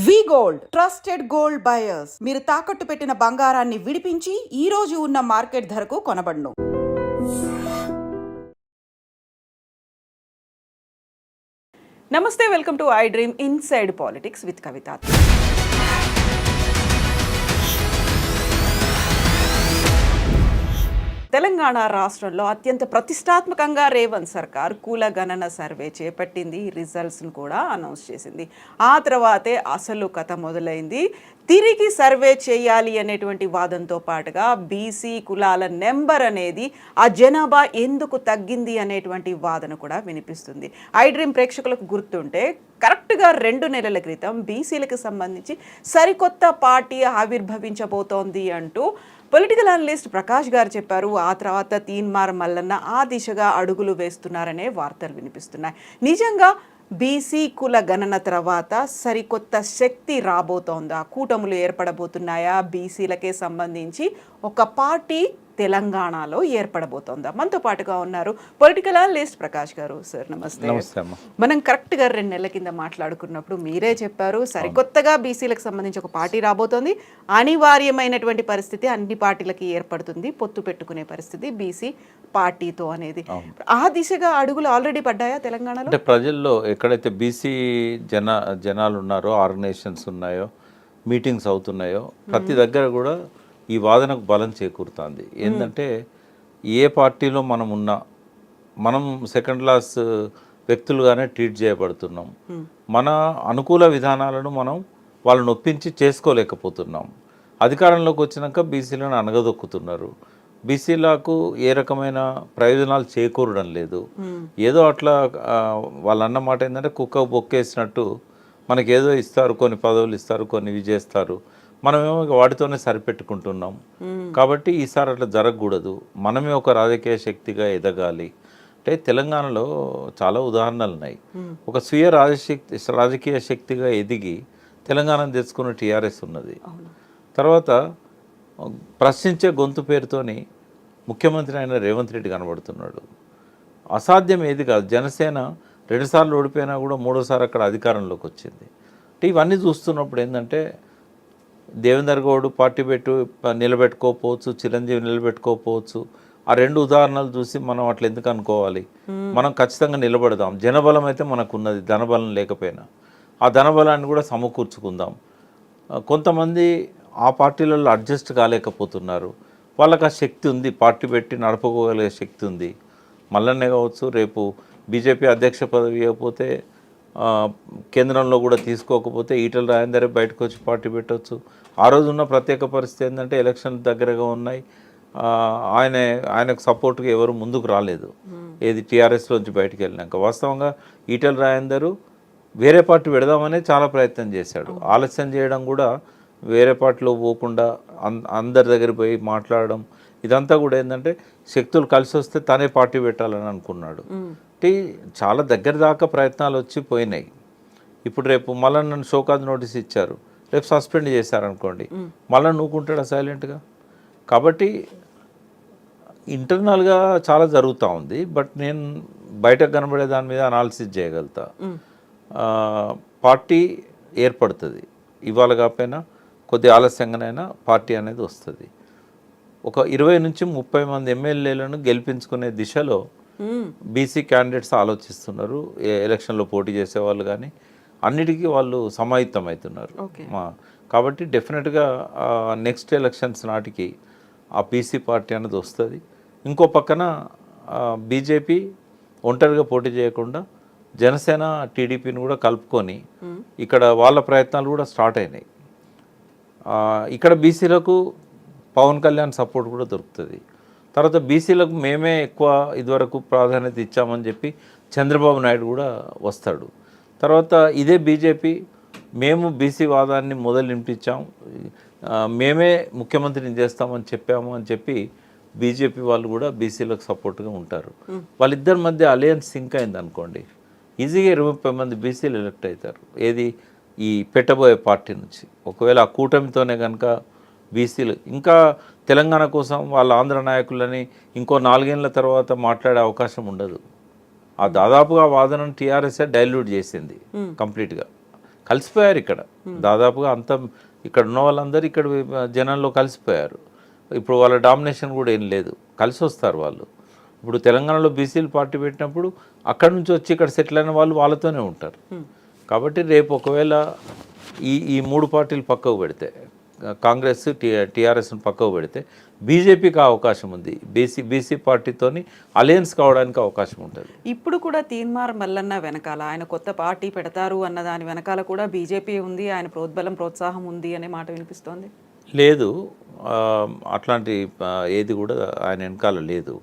వి gold trusted gold buyers మీరు తాకట్టు పెట్టిన బంగారాన్ని విడిపించి ఈ రోజు ఉన్న మార్కెట్ ధరకు కొనబడును. నమస్తే, welcome to I dream inside politics with Kavitha. Telangana రాష్ట్రంలో అత్యంత ప్రతిష్టాత్మకంగా రేవంత్ సర్కార్ కులగణన సర్వే చేపట్టింది. రిజల్ట్స్ను కూడా అనౌన్స్ చేసింది. ఆ తర్వాతే అసలు కథ మొదలైంది. తిరిగి సర్వే చేయాలి అనేటువంటి వాదంతో పాటుగా బీసీ కులాల నెంబర్ అనేది ఆ జనాభా ఎందుకు తగ్గింది అనేటువంటి వాదన కూడా వినిపిస్తుంది. ఐ డ్రీమ్ ప్రేక్షకులకు గుర్తుంటే కరెక్ట్గా 2 నెలల క్రితం బీసీలకు సంబంధించి సరికొత్త పార్టీ ఆవిర్భవించబోతోంది అంటూ పొలిటికల్ అనలిస్ట్ ప్రకాష్ గారు చెప్పారు. ఆ తర్వాత తీన్మార్ మల్లన్న ఆ దిశగా అడుగులు వేస్తున్నారనే వార్తలు వినిపిస్తున్నాయి. నిజంగా బీసీ కుల గణన తర్వాత సరికొత్త శక్తి రాబోతోందా? కూటములు ఏర్పడబోతున్నాయా? బీసీలకే సంబంధించి ఒక పార్టీ తెలంగాణలో ఏర్పడబోతోందా? మనతో పాటుగా ఉన్నారు పొలిటికల్ అనలిస్ట్ ప్రకాష్ గారు. సార్ నమస్తే. మనం కరెక్ట్గా 2 నెలల కింద మాట్లాడుకున్నప్పుడు మీరే చెప్పారు సరికొత్తగా బీసీలకు సంబంధించి ఒక పార్టీ రాబోతోంది. అనివార్యమైనటువంటి పరిస్థితి అన్ని పార్టీలకి ఏర్పడుతుంది, పొత్తు పెట్టుకునే పరిస్థితి బీసీ పార్టీతో అనేది. ఆ దిశగా అడుగులు ఆల్రెడీ పడ్డాయా తెలంగాణలో? అంటే ప్రజల్లో ఎక్కడైతే బీసీ జనాలు ఉన్నారో, ఆర్గనైజేషన్స్ ఉన్నాయో, మీటింగ్స్ అవుతున్నాయో ప్రతి దగ్గర కూడా ఈ వాదనకు బలం చేకూరుతుంది. ఏంటంటే ఏ పార్టీలో మనం ఉన్నా మనం సెకండ్ క్లాస్ వ్యక్తులుగానే ట్రీట్ చేయబడుతున్నాం. మన అనుకూల విధానాలను మనం వాళ్ళని ఒప్పించి చేసుకోలేకపోతున్నాం. అధికారంలోకి వచ్చినాక బీసీలను అనగదొక్కుతున్నారు. బీసీలకు ఏ రకమైన ప్రయోజనాలు చేకూరడం లేదు. ఏదో అట్లా వాళ్ళు అన్న మాట ఏంటంటే కుక్క బొక్కేసినట్టు మనకేదో ఇస్తారు, కొన్ని పదవులు ఇస్తారు, కొన్ని ఇవి చేస్తారు, మనమేమో వాటితోనే సరిపెట్టుకుంటున్నాం. కాబట్టి ఈసారి అట్లా జరగకూడదు, మనమే ఒక రాజకీయ శక్తిగా ఎదగాలి. అంటే తెలంగాణలో చాలా ఉదాహరణలు ఉన్నాయి. ఒక స్వీయ రాజకీయ శక్తిగా ఎదిగి తెలంగాణను తెచ్చుకున్న టీఆర్ఎస్ ఉన్నది. తర్వాత ప్రశ్నించే గొంతు పేరుతోని ముఖ్యమంత్రి అయిన రేవంత్ రెడ్డి కనబడుతున్నాడు. అసాధ్యం ఏది కాదు. జనసేన 2 సార్లు ఓడిపోయినా కూడా 3వ సారి అక్కడ అధికారంలోకి వచ్చింది. అంటే ఇవన్నీ చూస్తున్నప్పుడు ఏంటంటే దేవేందర్ గౌడ్ పార్టీ నిలబెట్టుకోకపోవచ్చు, చిరంజీవి నిలబెట్టుకోకపోవచ్చు. ఆ 2 ఉదాహరణలు చూసి మనం అట్లా ఎందుకు అనుకోవాలి? మనం ఖచ్చితంగా నిలబడదాం. జనబలం అయితే మనకు ఉన్నది, ధనబలం లేకపోయినా ఆ ధనబలాన్ని కూడా సమకూర్చుకుందాం. కొంతమంది ఆ పార్టీలలో అడ్జస్ట్ కాలేకపోతున్నారు. వాళ్ళకి ఆ శక్తి ఉంది, పార్టీ పెట్టి నడుపుకోగలిగే శక్తి ఉంది. మల్లన్నే కావచ్చు, రేపు బీజేపీ అధ్యక్ష పదవి ఇవ్వకపోతే, కేంద్రంలో కూడా తీసుకోకపోతే ఈటల రాజేందర్ బయటకు వచ్చి పార్టీ పెట్టవచ్చు. ఆ రోజు ఉన్న ప్రత్యేక పరిస్థితి ఏంటంటే ఎలక్షన్లు దగ్గరగా ఉన్నాయి. ఆయనకు సపోర్ట్గా ఎవరు ముందుకు రాలేదు, ఏది టీఆర్ఎస్లోంచి బయటకు వెళ్ళినాక. వాస్తవంగా ఈటల రాజేందర్ వేరే పార్టీ పెడదామనే చాలా ప్రయత్నం చేశాడు. ఆలస్యం చేయడం కూడా, వేరే పార్టీలో పోకుండా అందరి దగ్గర పోయి మాట్లాడడం, ఇదంతా కూడా ఏంటంటే శక్తులు కలిసి వస్తే తనే పార్టీ పెట్టాలని అనుకున్నాడు. అంటే చాలా దగ్గర దాకా ప్రయత్నాలు వచ్చి పోయినాయి. ఇప్పుడు రేపు మళ్ళీ నన్ను షోకాజ్ నోటీస్ ఇచ్చారు, రేపు సస్పెండ్ చేశారనుకోండి, మళ్ళీ నూకుంటాడా సైలెంట్గా? కాబట్టి ఇంటర్నల్గా చాలా జరుగుతూ ఉంది. బట్ నేను బయటకు కనబడే దాని మీద అనాలిసిస్ చేయగలుగుతా. పార్టీ ఏర్పడుతుంది, ఇవాళ కాకపోయినా కొద్ది ఆలస్యంగానైనా పార్టీ అనేది వస్తుంది. ఒక 20 నుంచి 30 మంది ఎమ్మెల్యేలను గెలిపించుకునే దిశలో బీసీ క్యాండిడేట్స్ ఆలోచిస్తున్నారు. ఎలక్షన్లో పోటీ చేసేవాళ్ళు కానీ అన్నిటికీ వాళ్ళు సమాహితం అవుతున్నారు. కాబట్టి డెఫినెట్గా నెక్స్ట్ ఎలక్షన్స్ నాటికి ఆ బీసీ పార్టీ అనేది వస్తుంది. ఇంకో పక్కన బీజేపీ ఒంటరిగా పోటీ చేయకుండా జనసేన టీడీపీని కూడా కలుపుకొని ఇక్కడ వాళ్ళ ప్రయత్నాలు కూడా స్టార్ట్ అయినాయి. ఇక్కడ బీసీలకు పవన్ కళ్యాణ్ సపోర్ట్ కూడా దొరుకుతుంది. తర్వాత బీసీలకు మేమే ఎక్కువ ఇదివరకు ప్రాధాన్యత ఇచ్చామని చెప్పి చంద్రబాబు నాయుడు కూడా వస్తాడు. తర్వాత ఇదే బీజేపీ మేము బీసీ వాదాన్ని నింపించాం, మేమే ముఖ్యమంత్రిని చేస్తామని చెప్పాము అని చెప్పి బీజేపీ వాళ్ళు కూడా బీసీలకు సపోర్ట్గా ఉంటారు. వాళ్ళిద్దరి మధ్య అలయన్స్ సింక్ అయింది అనుకోండి, ఈజీగా 20 మంది బీసీలు ఎలక్ట్ అవుతారు. ఏది ఈ పెట్టబోయే పార్టీ నుంచి. ఒకవేళ ఆ కూటమితోనే కనుక బీసీలు ఇంకా తెలంగాణ కోసం వాళ్ళ ఆంధ్ర నాయకులని ఇంకో 4 ఏళ్ల తర్వాత మాట్లాడే అవకాశం ఉండదు. ఆ దాదాపుగా వాదనను టీఆర్ఎస్ డైల్యూట్ చేసింది కంప్లీట్గా. కలిసిపోయారు ఇక్కడ దాదాపుగా అంత ఇక్కడ ఉన్న వాళ్ళందరూ ఇక్కడ జనంలో కలిసిపోయారు. ఇప్పుడు వాళ్ళ డామినేషన్ కూడా ఏం లేదు, కలిసి వస్తారు వాళ్ళు. ఇప్పుడు తెలంగాణలో బీసీలు పార్టీ పెట్టినప్పుడు అక్కడ నుంచి వచ్చి ఇక్కడ సెటిల్ అయిన వాళ్ళు వాళ్ళతోనే ఉంటారు. కాబట్టి రేపు ఒకవేళ ఈ మూడు పార్టీలు పక్కకు పెడితే, కాంగ్రెస్ టీఆర్ఎస్ని పక్కకు పెడితే బీజేపీకి అవకాశం ఉంది, బీసీ పార్టీతోని అలయన్స్ కావడానికి అవకాశం ఉంటుంది. ఇప్పుడు కూడా తీన్మార్ మల్లన్న వెనకాల ఆయన కొత్త పార్టీ పెడతారు అన్న దాని వెనకాల కూడా బీజేపీ ఉంది, ఆయన ప్రోత్సాహం ఉంది అనే మాట వినిపిస్తోంది. లేదు, అట్లాంటి ఏది కూడా ఆయన వెనకాల లేదు,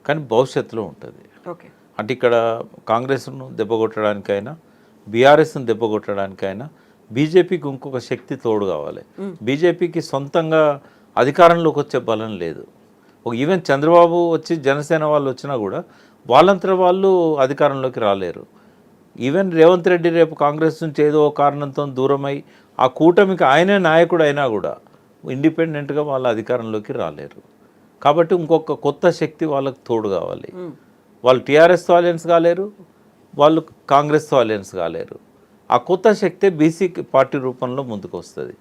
కానీ భవిష్యత్తులో ఉంటుంది. ఓకే, అంటే ఇక్కడ కాంగ్రెస్ను దెబ్బకొట్టడానికైనా బీఆర్ఎస్ను దెబ్బకొట్టడానికైనా బీజేపీకి ఇంకొక శక్తి తోడు కావాలి. బీజేపీకి సొంతంగా అధికారంలోకి వచ్చే బలం లేదు. ఈవెన్ చంద్రబాబు వచ్చి జనసేన వాళ్ళు వచ్చినా కూడా వాళ్ళంతా వాళ్ళు అధికారంలోకి రాలేరు. ఈవెన్ రేవంత్ రెడ్డి రేపు కాంగ్రెస్ నుంచి ఏదో కారణంతో దూరమై ఆ కూటమికి ఆయనే నాయకుడు అయినా కూడా ఇండిపెండెంట్గా వాళ్ళ అధికారంలోకి రాలేరు. కాబట్టి ఇంకొక కొత్త శక్తి వాళ్ళకి తోడు కావాలి. వాళ్ళు టీఆర్ఎస్తో అలయన్స్ కాలేరు, వాళ్ళు కాంగ్రెస్తో అలయన్స్ కాలేరు. ఆ కొత్త శక్తే బీసీ పార్టీ రూపంలో ముందుకు వస్తుంది.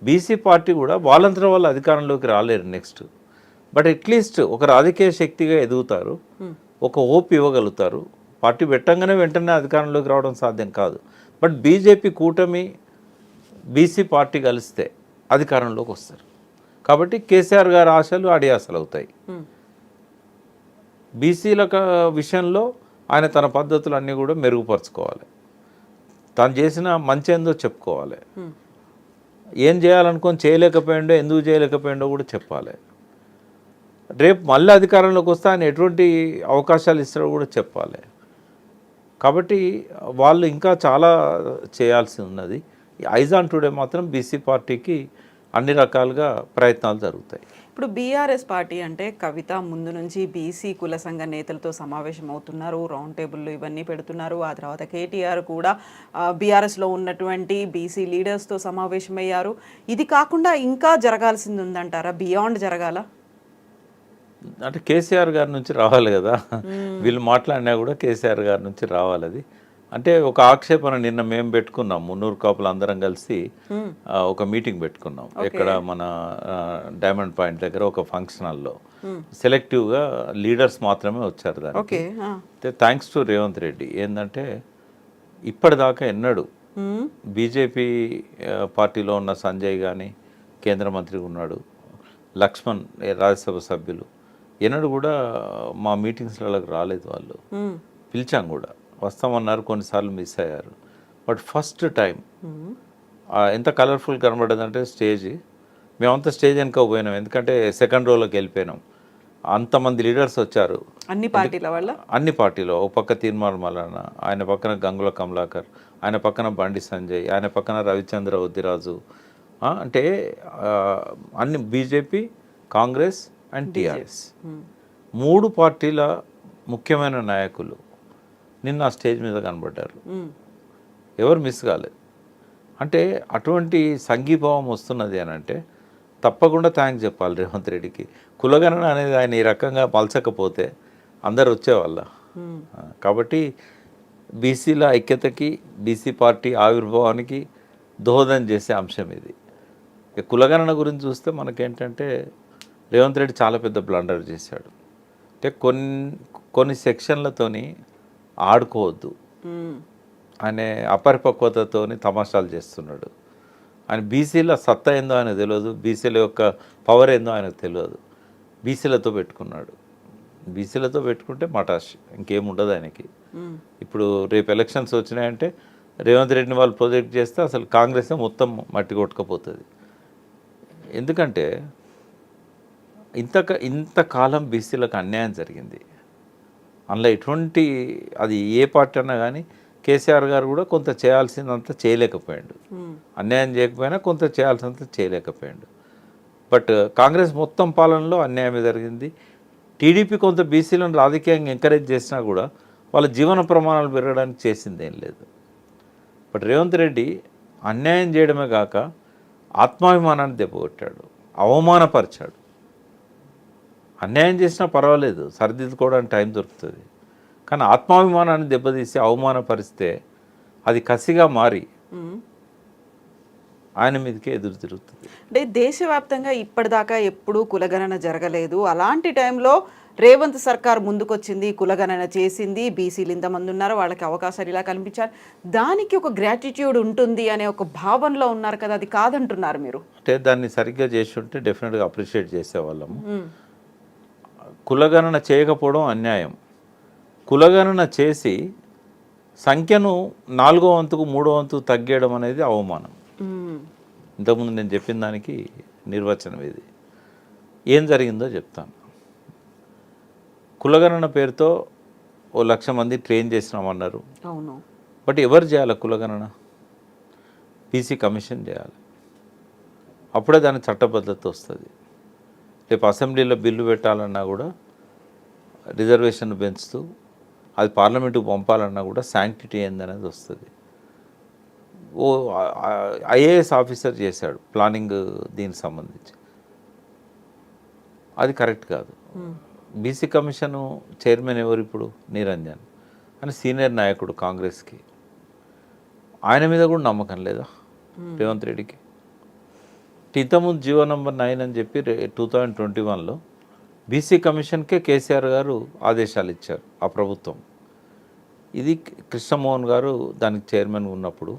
బీసీ పార్టీ కూడా వాళ్ళంతా వాళ్ళు అధికారంలోకి రాలేరు నెక్స్ట్, బట్ అట్లీస్ట్ ఒక రాజకీయ శక్తిగా ఎదుగుతారు, ఒక ఓపు ఇవ్వగలుగుతారు. పార్టీ పెట్టంగానే వెంటనే అధికారంలోకి రావడం సాధ్యం కాదు, బట్ బీజేపీ కూటమి బీసీ పార్టీ కలిస్తే అధికారంలోకి వస్తారు. కాబట్టి కేసీఆర్ గారి ఆశలు అడియాసలు అవుతాయి. బీసీల విషయంలో ఆయన తన పద్ధతులు అన్నీ కూడా మెరుగుపరుచుకోవాలి, తను చేసిన మంచి ఏందో చెప్పుకోవాలి, ఏం చేయాలనుకొని చేయలేకపోయిండో ఎందుకు చేయలేకపోయిండో కూడా చెప్పాలి. రేపు మళ్ళీ అధికారంలోకి వస్తే ఆయన ఎటువంటి అవకాశాలు ఇస్తారో కూడా చెప్పాలి. కాబట్టి వాళ్ళు ఇంకా చాలా చేయాల్సి ఉన్నది. ఐజాన్ టుడే మాత్రం బీసీ పార్టీకి అన్ని రకాలుగా ప్రయత్నాలు జరుగుతాయి. ఇప్పుడు బీఆర్ఎస్ పార్టీ అంటే కవిత ముందు నుంచి బీసీ కుల సంఘ నేతలతో సమావేశం అవుతున్నారు, రౌండ్ టేబుల్లో ఇవన్నీ పెడుతున్నారు. ఆ తర్వాత కేటీఆర్ కూడా బీఆర్ఎస్లో ఉన్నటువంటి బీసీ లీడర్స్తో సమావేశమయ్యారు. ఇది కాకుండా ఇంకా జరగాల్సింది ఉందంటారా? బియాండ్ జరగాల అంటే కేసీఆర్ గారి నుంచి రావాలి కదా, వీళ్ళు మాట్లాడినా కూడా కేసీఆర్ గారి నుంచి రావాలి. అది అంటే ఒక ఆక్షేపణ నిన్న మేము పెట్టుకున్నాం, 300 కాపులు అందరం కలిసి ఒక మీటింగ్ పెట్టుకున్నాం. ఇక్కడ మన డైమండ్ పాయింట్ దగ్గర ఒక ఫంక్షన్ హాల్లో. సెలెక్టివ్గా లీడర్స్ మాత్రమే వచ్చారు దానికి. Thanks to Revanth Reddy. ఏంటంటే ఇప్పటిదాకా ఎన్నడూ బీజేపీ పార్టీలో ఉన్న సంజయ్ కానీ కేంద్ర మంత్రిగా ఉన్నాడు, లక్ష్మణ్ రాజ్యసభ సభ్యులు ఎన్నడూ కూడా మా మీటింగ్స్లకు రాలేదు. వాళ్ళు పిలిచాం కూడా, వస్తామన్నారు, కొన్నిసార్లు మిస్ అయ్యారు. బట్ ఫస్ట్ టైం ఎంత కలర్ఫుల్ కనబడదంటే స్టేజ్, మేమంతా స్టేజ్ వెనక పోయినాం, ఎందుకంటే సెకండ్ రోలోకి వెళ్ళిపోయినాం. అంతమంది లీడర్స్ వచ్చారు అన్ని పార్టీల వల్ల. అన్ని పార్టీలో, ఒక పక్క తీన్మార్ మల్లన్న, ఆయన పక్కన గంగుల కమలాకర్, ఆయన పక్కన బండి సంజయ్, ఆయన పక్కన రవిచంద్ర ఉద్దిరాజు, అంటే అన్ని బీజేపీ, కాంగ్రెస్ అండ్ టీఆర్ఎస్ మూడు పార్టీల ముఖ్యమైన నాయకులు నిన్న ఆ స్టేజ్ మీద కనబడ్డారు. ఎవరు మిస్ కాలేదు. అంటే అటువంటి సంఘీభావం వస్తున్నది అని అంటే తప్పకుండా థ్యాంక్స్ చెప్పాలి రేవంత్ రెడ్డికి. కులగణన అనేది ఆయన ఈ రకంగా మలచకపోతే అందరు వచ్చేవాళ్ళ. కాబట్టి బీసీల ఐక్యతకి, బీసీ పార్టీ ఆవిర్భావానికి దోహదం చేసే అంశం ఇది. కులగణన గురించి చూస్తే మనకేంటంటే రేవంత్ రెడ్డి చాలా పెద్ద బ్లండర్ చేశాడు. అంటే కొన్ని సెక్షన్లతోని ఆడుకోవద్దు అనే అపరిపక్వతతోని తమాషాలు చేస్తున్నాడు. ఆయన బీసీల సత్తా ఏందో ఆయనకు తెలియదు, బీసీల యొక్క పవర్ ఏందో ఆయనకు తెలియదు. బీసీలతో పెట్టుకున్నాడు. బీసీలతో పెట్టుకుంటే మటాష్, ఇంకేముండదు ఆయనకి. ఇప్పుడు రేపు ఎలక్షన్స్ వచ్చినాయంటే రేవంత్ రెడ్డిని వాళ్ళు ప్రొజెక్ట్ చేస్తే అసలు కాంగ్రెస్ మొత్తం మట్టి కొట్టుకపోతుంది. ఎందుకంటే ఇంతకాలం బీసీలకు అన్యాయం జరిగింది. అందులో ఎటువంటి, అది ఏ పార్టీ అన్నా కానీ కేసీఆర్ గారు కూడా కొంత చేయాల్సిందంత చేయలేకపోయాడు. అన్యాయం చేయకపోయినా కొంత చేయాల్సినంత చేయలేకపోయాడు. బట్ కాంగ్రెస్ మొత్తం పాలనలో అన్యాయమే జరిగింది. టీడీపీ కొంత బీసీలను రాజకీయంగా ఎంకరేజ్ చేసినా కూడా వాళ్ళ జీవన ప్రమాణాలు పెరగడానికి చేసిందేం లేదు. బట్ రేవంత్ రెడ్డి అన్యాయం చేయడమే కాక ఆత్మాభిమానాన్ని దెబ్బకొట్టాడు, అవమానపరిచాడు. అన్యాయం చేసినా పర్వాలేదు, సరిదిద్దుకోవడానికి టైం దొరుకుతుంది. కానీ ఆత్మాభిమానాన్ని దెబ్బతీసి అవమానపరిస్తే అది కసిగా మారి ఆయన మీదకే ఎదురు తిరుగుతుంది. అంటే దేశవ్యాప్తంగా ఇప్పటిదాకా ఎప్పుడూ కులగణన జరగలేదు. అలాంటి టైంలో రేవంత్ సర్కార్ ముందుకొచ్చింది, కులగణన చేసింది, బీసీలు ఇంతమంది ఉన్నారు, వాళ్ళకి అవకాశాలు ఇలా కల్పించాలి. దానికి ఒక గ్రాటిట్యూడ్ ఉంటుంది అనే ఒక భావనలో ఉన్నారు కదా, అది కాదంటున్నారు మీరు. అంటే దాన్ని సరిగ్గా చేసి ఉంటే డెఫినెట్గా అప్రిషియేట్ చేసేవాళ్ళము. కులగణన చేయకపోవడం అన్యాయం. కులగణన చేసి సంఖ్యను 4వ వంతుకు 3వ వంతు తగ్గేయడం అనేది అవమానం. ఇంతకుముందు నేను చెప్పిన దానికి నిర్వచనం ఇది. ఏం జరిగిందో చెప్తాను. కులగణన పేరుతో 1,00,000 మంది ట్రైన్ చేసినామన్నారు. అవును. బట్ ఎవరు చేయాలి కులగణన? బీసీ కమిషన్ చేయాలి. అప్పుడే దానికి చట్టబద్ధత వస్తుంది. రేపు అసెంబ్లీలో బిల్లు పెట్టాలన్నా కూడా రిజర్వేషన్ పెంచుతూ అది పార్లమెంటుకు పంపాలన్నా కూడా శాంక్టిటీ ఏందనేది వస్తుంది. ఐఏఎస్ ఆఫీసర్ చేశాడు ప్లానింగ్ దీనికి సంబంధించి. అది కరెక్ట్ కాదు. బీసీ కమిషను చైర్మన్ ఎవరు ఇప్పుడు? నిరంజన్ అని సీనియర్ నాయకుడు కాంగ్రెస్కి. ఆయన మీద కూడా నమ్మకం లేదా రేవంత్ రెడ్డికి? ఇంతకుముందు జీవో నంబర్ 9 అని చెప్పి 2021లో బీసీ కమిషన్కే కేసీఆర్ గారు ఆదేశాలు ఇచ్చారు ఆ ప్రభుత్వం. ఇది కృష్ణమోహన్ గారు దానికి చైర్మన్ ఉన్నప్పుడు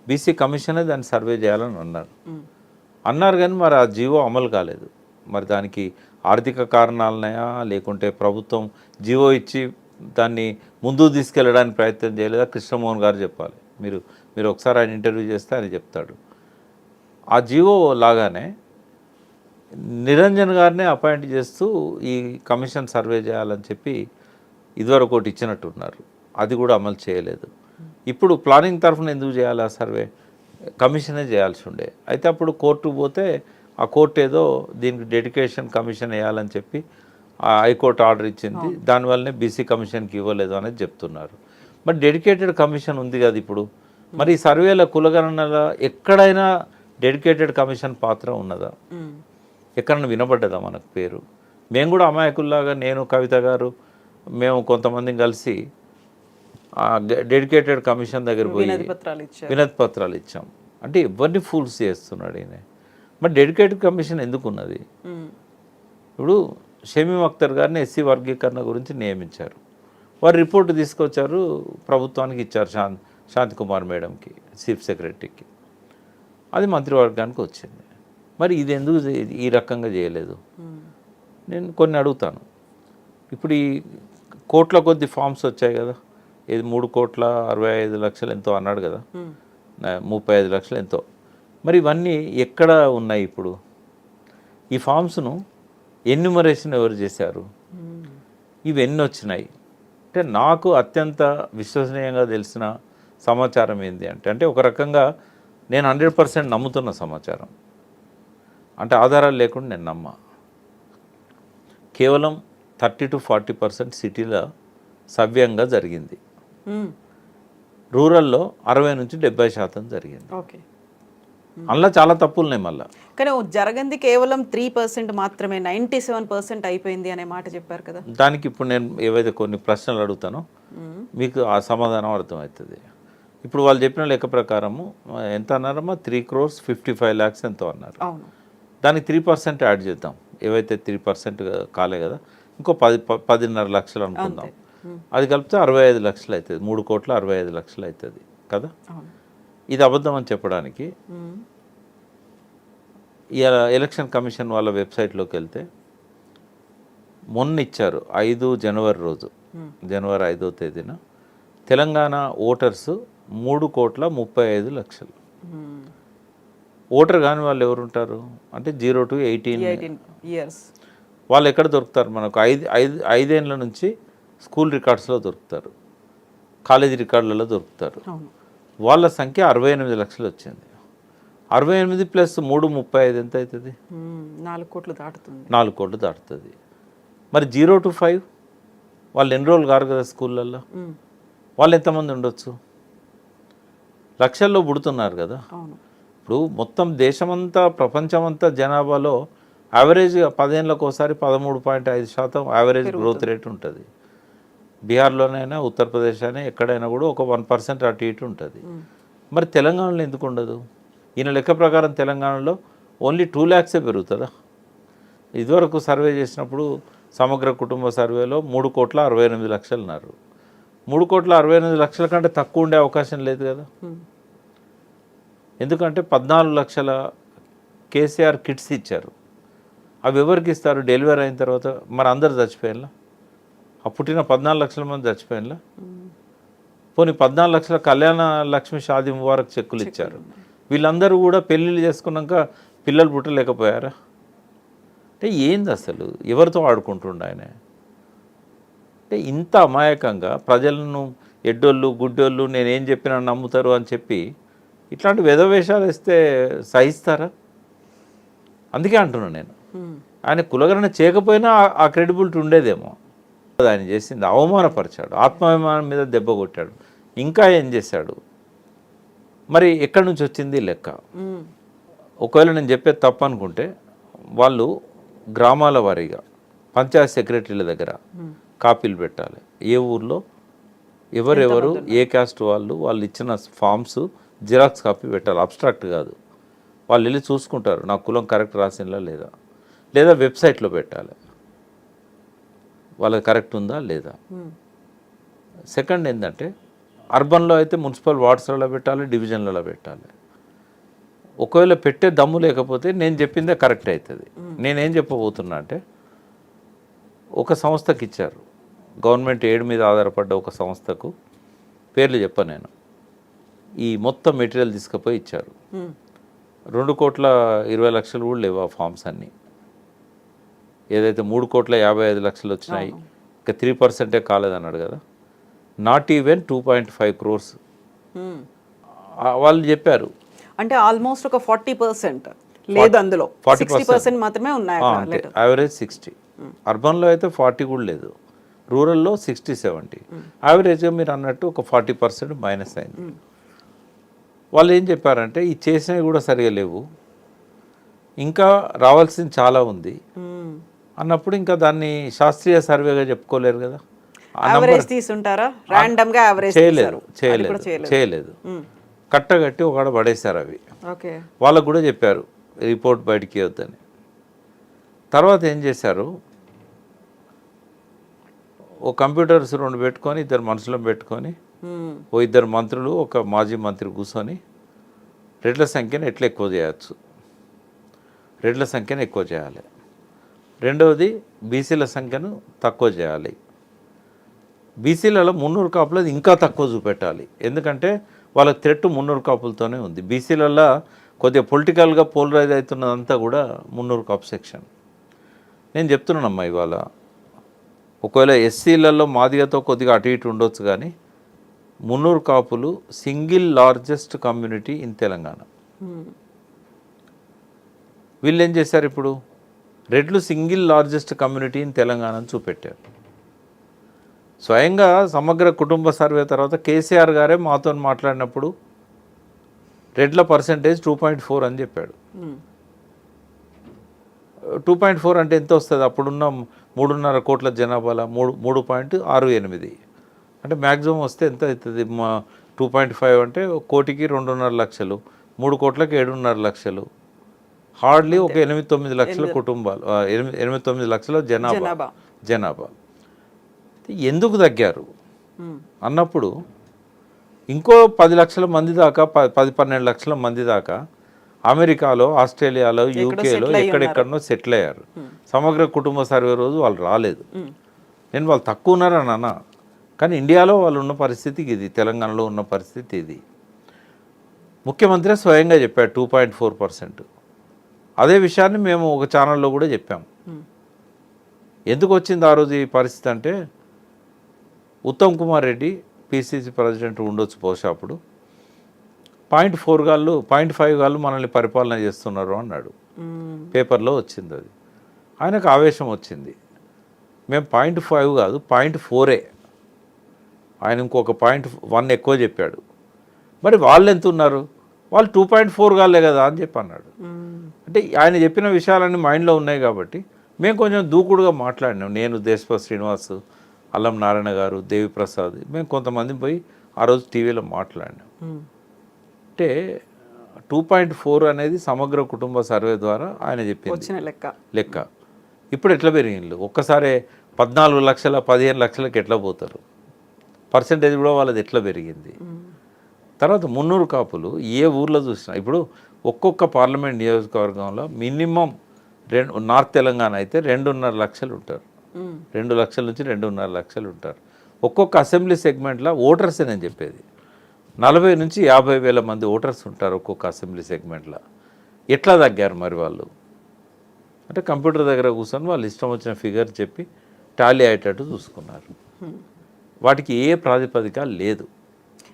బీసీ కమిషనే దాన్ని సర్వే చేయాలని అన్నారు కానీ మరి ఆ జీవో అమలు కాలేదు. మరి దానికి ఆర్థిక కారణాలనయా లేకుంటే ప్రభుత్వం జీవో ఇచ్చి దాన్ని ముందుకు తీసుకెళ్ళడానికి ప్రయత్నం చేయలేదా? కృష్ణమోహన్ గారు చెప్పాలి. మీరు ఒకసారి ఆయన ఇంటర్వ్యూ చేస్తే ఆయన చెప్తాడు. ఆ జీవో లాగానే నిరంజన్ గారినే అపాయింట్ చేస్తూ ఈ కమిషన్ సర్వే చేయాలని చెప్పి ఇదివరకు ఒకటి ఇచ్చినట్టున్నారు. అది కూడా అమలు చేయలేదు. ఇప్పుడు ప్లానింగ్ తరఫున ఎందుకు చేయాలి ఆ సర్వే? కమిషనే చేయాల్సి ఉండే. అయితే అప్పుడు కోర్టుకు పోతే ఆ కోర్టు ఏదో దీనికి డెడికేషన్ కమిషన్ వేయాలని చెప్పి ఆ హైకోర్టు ఆర్డర్ ఇచ్చింది. దానివల్లనే బీసీ కమిషన్కి ఇవ్వలేదు అనేది చెప్తున్నారు. మరి డెడికేటెడ్ కమిషన్ ఉంది కదా ఇప్పుడు. మరి ఈ సర్వేల కులగణనల ఎక్కడైనా డెడికేటెడ్ కమిషన్ పాత్ర ఉన్నదా? ఎక్కడన్నా వినబడ్డదా మనకు పేరు? మేము కూడా అమాయకుల్లాగా నేను కవిత గారు మేము కొంతమందిని కలిసి డెడికేటెడ్ కమిషన్ దగ్గర పోయి వినతి పత్రాలు ఇచ్చాం. అంటే ఎవరిని ఫూల్స్ చేస్తున్నాడు ఈయన. మరి డెడికేటెడ్ కమిషన్ ఎందుకు ఉన్నది? ఇప్పుడు షమీం అఖ్తర్ గారిని ఎస్సీ వర్గీకరణ గురించి నియమించారు. వారు రిపోర్టు తీసుకొచ్చారు, ప్రభుత్వానికి ఇచ్చారు, శాంతికుమార్ మేడంకి, చీఫ్ సెక్రటరీకి. అది మంత్రివర్గానికి వచ్చింది. మరి ఇది ఎందుకు ఈ రకంగా చేయలేదు? నేను కొన్ని అడుగుతాను. ఇప్పుడు ఈ కోట్ల కొద్ది ఫామ్స్ వచ్చాయి కదా, ఇది 3,65,00,000 ఎంతో అన్నాడు కదా, 35 లక్షలు ఎంతో. మరి ఇవన్నీ ఎక్కడ ఉన్నాయి ఇప్పుడు? ఈ ఫామ్స్ను ఎన్యూమరేషన్ ఎవరు చేశారు? ఇవన్నీ వచ్చినాయి. అంటే నాకు అత్యంత విశ్వసనీయంగా తెలిసిన సమాచారం ఏంటి అంటే ఒక రకంగా నేను 100% నమ్ముతున్న సమాచారం. అంటే ఆధారాలు లేకుండా నేను నమ్మా. కేవలం 30 to 40% సిటీలో సవ్యంగా జరిగింది. రూరల్లో 60 నుంచి 70% జరిగింది. అందులో చాలా తప్పులు ఉన్నాయి. మళ్ళీ కానీ జరగంది కేవలం 3% మాత్రమే, 97% అయిపోయింది అనే మాట చెప్పారు కదా. దానికి ఇప్పుడు నేను ఏవైతే కొన్ని ప్రశ్నలు అడుగుతానో మీకు ఆ సమాధానం అర్థమవుతుంది. ఇప్పుడు వాళ్ళు చెప్పిన లెక్క ప్రకారము ఎంత అన్నారమ్మా? 3,55,00,000 ఎంతో అన్నారు. దానికి 3% యాడ్ చేద్దాం. ఏవైతే 3% కాలే కదా, ఇంకో 10.5 లక్షలు అనుకుందాం. అది కలిపితే 65 లక్షలు అవుతుంది. 3,65 లక్షలు అవుతుంది కదా. ఇది అబద్ధం అని చెప్పడానికి ఇలా ఎలక్షన్ కమిషన్ వాళ్ళ వెబ్సైట్లోకి వెళ్తే మొన్న ఇచ్చారు 5 జనవరి రోజు, జనవరి 5వ తేదీన తెలంగాణ ఓటర్స్ 3,35,00,000. ఓటర్ కాని వాళ్ళు ఎవరు ఉంటారు అంటే 0 to 18 ఇయర్స్. వాళ్ళు ఎక్కడ దొరుకుతారు? మనకు 5 ఏళ్ళ నుంచి స్కూల్ రికార్డ్స్లో దొరుకుతారు, కాలేజీ రికార్డులలో దొరుకుతారు. వాళ్ళ సంఖ్య 68 లక్షలు వచ్చింది. 68 ప్లస్ 3,35 ఎంత అవుతుంది? 4 కోట్లు దాటుతుంది. 4 కోట్లు దాటుతుంది. మరి 0 to 5 వాళ్ళు ఎన్రోల్ కారు కదా స్కూళ్ళల్లో, వాళ్ళు ఎంతమంది ఉండొచ్చు? లక్షల్లో పుడుతున్నారు కదా. ఇప్పుడు మొత్తం దేశమంతా ప్రపంచమంతా జనాభాలో యావరేజ్గా 10 ఏళ్ళకు ఒకసారి 13.5% యావరేజ్ గ్రోత్ రేట్ ఉంటుంది. బీహార్లోనైనా ఉత్తరప్రదేశ్ అయినా ఎక్కడైనా కూడా ఒక 1% అటు ఇటు ఉంటుంది. మరి తెలంగాణలో ఎందుకు ఉండదు? ఈయన లెక్క ప్రకారం తెలంగాణలో ఓన్లీ 2 lakhs పెరుగుతుందా? ఇదివరకు సర్వే చేసినప్పుడు సమగ్ర కుటుంబ సర్వేలో 3,68,00,000 ఉన్నారు. 3,68,00,000 కంటే తక్కువ ఉండే అవకాశం లేదు కదా. ఎందుకంటే 14 లక్షల కేసీఆర్ కిట్స్ ఇచ్చారు. అవి ఎవరికి ఇస్తారు? డెలివరీ అయిన తర్వాత మరి అందరు చచ్చిపోయినా, ఆ పుట్టిన 14 లక్షల మంది చచ్చిపోయినా. పోనీ 14 లక్షల కళ్యాణ లక్ష్మి షాదీ ముబారక్ చెక్కులు ఇచ్చారు. వీళ్ళందరూ కూడా పెళ్ళిళ్ళు చేసుకున్నాక పిల్లలు పుట్టలేకపోయారా? అంటే ఏంది అసలు, ఎవరితో ఆడుకుంటుండ ఆయన? అంటే ఇంత అమాయకంగా ప్రజలను ఎడ్డోళ్ళు గుడ్డోళ్ళు నేనేం చెప్పినా నమ్ముతారు అని చెప్పి ఇట్లాంటి వెధవేషాలు ఇస్తే సహిస్తారా? అందుకే అంటున్నాను నేను, ఆయన కులగణన చేయకపోయినా ఆ క్రెడిబిలిటీ ఉండేదేమో. ఆయన చేసింది అవమానపరిచాడు, ఆత్మాభిమానం మీద దెబ్బ కొట్టాడు. ఇంకా ఏం చేశాడు? మరి ఎక్కడి నుంచి వచ్చింది లెక్క? ఒకవేళ నేను చెప్పేది తప్పు అనుకుంటే వాళ్ళు గ్రామాల వారీగా పంచాయత్ సెక్రటరీల దగ్గర కాపీలు పెట్టాలి. ఏ ఊర్లో ఎవరెవరు ఏ క్యాస్ట్ వాళ్ళు ఇచ్చిన ఫామ్స్ జిరాక్స్ కాపీ పెట్టాలి, అబ్స్ట్రాక్ట్ కాదు. వాళ్ళు వెళ్ళి చూసుకుంటారు నా కులం కరెక్ట్ రాసిందా లేదా, లేదా వెబ్సైట్లో పెట్టాలి వాళ్ళది కరెక్ట్ ఉందా లేదా. సెకండ్ ఏంటంటే అర్బన్లో అయితే మున్సిపల్ వార్డ్స్లలో పెట్టాలి, డివిజన్లలో పెట్టాలి. ఒకవేళ పెట్టే దమ్ము లేకపోతే నేను చెప్పిందే కరెక్ట్ అవుతుంది. నేనేం చెప్పబోతున్నా అంటే, ఒక సంస్థకి ఇచ్చారు, గవర్నమెంట్ ఎయిడ్ మీద ఆధారపడ్డ ఒక సంస్థకు, పేర్లు చెప్పను నేను, ఈ మొత్తం మెటీరియల్ తీసుకుపోయి ఇచ్చారు. 2,20,00,000 కూడా లేవు ఆ ఫామ్స్ అన్నీ. ఏదైతే 3,55,00,000 వచ్చినాయి, ఇంకా 3% కాలేదన్నాడు కదా, నాట్ ఈవెన్ 2.5 crores వాళ్ళు చెప్పారు. అంటే ఆల్మోస్ట్ ఒక 40% లేదు, అందులో 60% మాత్రమే ఉన్నాయి. యావరేజ్ 60, అర్బన్లో అయితే 40 కూడా లేదు, రూరల్లో 60-70, యావరేజ్గా మీరు అన్నట్టు ఒక 40% మైనస్ అయింది. వాళ్ళు ఏం చెప్పారంటే ఈ చేసినవి కూడా సరిగా లేవు, ఇంకా రావాల్సింది చాలా ఉంది అన్నప్పుడు ఇంకా దాన్ని శాస్త్రీయ సర్వేగా చెప్పుకోలేరు కదా. చేయలేదు, కట్టగట్టి ఒకడ పడేశారు అవి. వాళ్ళకు కూడా చెప్పారు రిపోర్ట్ బయటికి వద్దని. తర్వాత ఏం చేశారు, ఓ కంప్యూటర్స్ 2 పెట్టుకొని 2 మనుషులను పెట్టుకొని ఓ 2 మంత్రులు ఒక మాజీ మంత్రి కూర్చొని రెడ్ల సంఖ్యను ఎట్లా ఎక్కువ చేయవచ్చు, రెడ్ల సంఖ్యను ఎక్కువ చేయాలి, రెండవది బీసీల సంఖ్యను తక్కువ చేయాలి, బీసీలలో 300 కాపులది ఇంకా తక్కువ చూపెట్టాలి. ఎందుకంటే వాళ్ళకి థ్రెట్ 300 కాపులతోనే ఉంది. బీసీలలో కొద్దిగా పొలిటికల్గా పోలరైజ్ అవుతున్నదంతా కూడా 300 కాపు సెక్షన్. నేను చెప్తున్నానమ్మా, ఇవాళ ఒకవేళ ఎస్సీలలో మాదిగతో కొద్దిగా అటు ఇటు ఉండొచ్చు, కానీ 300 కాపులు single largest community in Telangana. వీళ్ళు ఏం చేశారు, ఇప్పుడు రెడ్లు single largest community in Telangana అని చూపెట్టారు. స్వయంగా సమగ్ర కుటుంబ సర్వే తర్వాత కేసీఆర్ గారే మాతో మాట్లాడినప్పుడు రెడ్ల పర్సెంటేజ్ 2.4 అని చెప్పాడు. 2.4 అంటే ఎంత వస్తుంది? అప్పుడున్న 3.5 కోట్ల జనాభాలో 3.68 అంటే మ్యాక్సిమం వస్తే ఎంత అవుతుంది? 2.5 అంటే 1 కోటికి 2.5 లక్షలు, 3 కోట్లకి 7.5 లక్షలు, హార్డ్లీ ఒక 8-9 లక్షల కుటుంబాలు, 8-9 లక్షల జనాభా. ఎందుకు తగ్గారు అన్నప్పుడు ఇంకో 10 లక్షల మంది దాకా, 10-12 లక్షల మంది దాకా అమెరికాలో, ఆస్ట్రేలియాలో, యూకేలో ఎక్కడెక్కడనో సెటిల్ అయ్యారు. సమగ్ర కుటుంబ సర్వే రోజు వాళ్ళు రాలేదు. నేను వాళ్ళు తక్కువ ఉన్నారని అన్నా, కానీ ఇండియాలో వాళ్ళు ఉన్న పరిస్థితి ఇది, తెలంగాణలో ఉన్న పరిస్థితి ఇది. ముఖ్యమంత్రి స్వయంగా చెప్పాడు 2.4%. అదే విషయాన్ని మేము ఒక ఛానల్లో కూడా చెప్పాము. ఎందుకు వచ్చింది ఆ రోజు ఈ పరిస్థితి అంటే, ఉత్తమ్ కుమార్ రెడ్డి పిసిసి ప్రెసిడెంట్ ఉండొచ్చు బహుశా అప్పుడు, 0.5 గాళ్ళు మనల్ని పరిపాలన చేస్తున్నారు అన్నాడు. పేపర్లో వచ్చింది అది. ఆయనకు ఆవేశం వచ్చింది. మేము 0.5 కాదు 0.4, ఆయన ఇంకొక 0.1 ఎక్కువ చెప్పాడు. మరి వాళ్ళు ఎంత ఉన్నారు? వాళ్ళు 2.4 గాలే కదా అని చెప్పి అన్నాడు. అంటే ఆయన చెప్పిన విషయాలన్నీ మైండ్లో ఉన్నాయి కాబట్టి మేము కొంచెం దూకుడుగా మాట్లాడినాం. నేను, దేశపతి శ్రీనివాస్, అల్లం నారాయణ గారు, దేవిప్రసాద్, మేము కొంతమంది పోయి ఆ రోజు టీవీలో మాట్లాడినాం. అంటే 2.4 అనేది సమగ్ర కుటుంబ సర్వే ద్వారా ఆయన చెప్పింది వచ్చిన లెక్క. ఇప్పుడు ఎట్లా పెరిగిండ్రు ఒక్కసారి 14 లక్షల 15 లక్షలకి ఎట్లా పోతారు? పర్సెంటేజ్ కూడా వాళ్ళది ఎట్లా పెరిగింది? తర్వాత 300 కాపులు ఏ ఊర్లో చూసినా ఇప్పుడు ఒక్కొక్క పార్లమెంట్ నియోజకవర్గంలో మినిమం నార్త్ తెలంగాణ అయితే 2.5 లక్షలు ఉంటారు. 2 లక్షల నుంచి 2.5 లక్షలు ఉంటారు. ఒక్కొక్క అసెంబ్లీ సెగ్మెంట్లో ఓటర్స్ నేను చెప్పేది 40 నుంచి 50 వేల మంది ఓటర్స్ ఉంటారు ఒక్కొక్క అసెంబ్లీ సెగ్మెంట్లో. ఎట్లా తగ్గారు మరి వాళ్ళు? అంటే కంప్యూటర్ దగ్గర కూర్చొని వాళ్ళు ఇష్టం వచ్చిన ఫిగర్ చెప్పి టాలీ అయ్యేటట్టు చూసుకున్నారు. వాటికి ఏ ప్రాతిపదిక లేదు.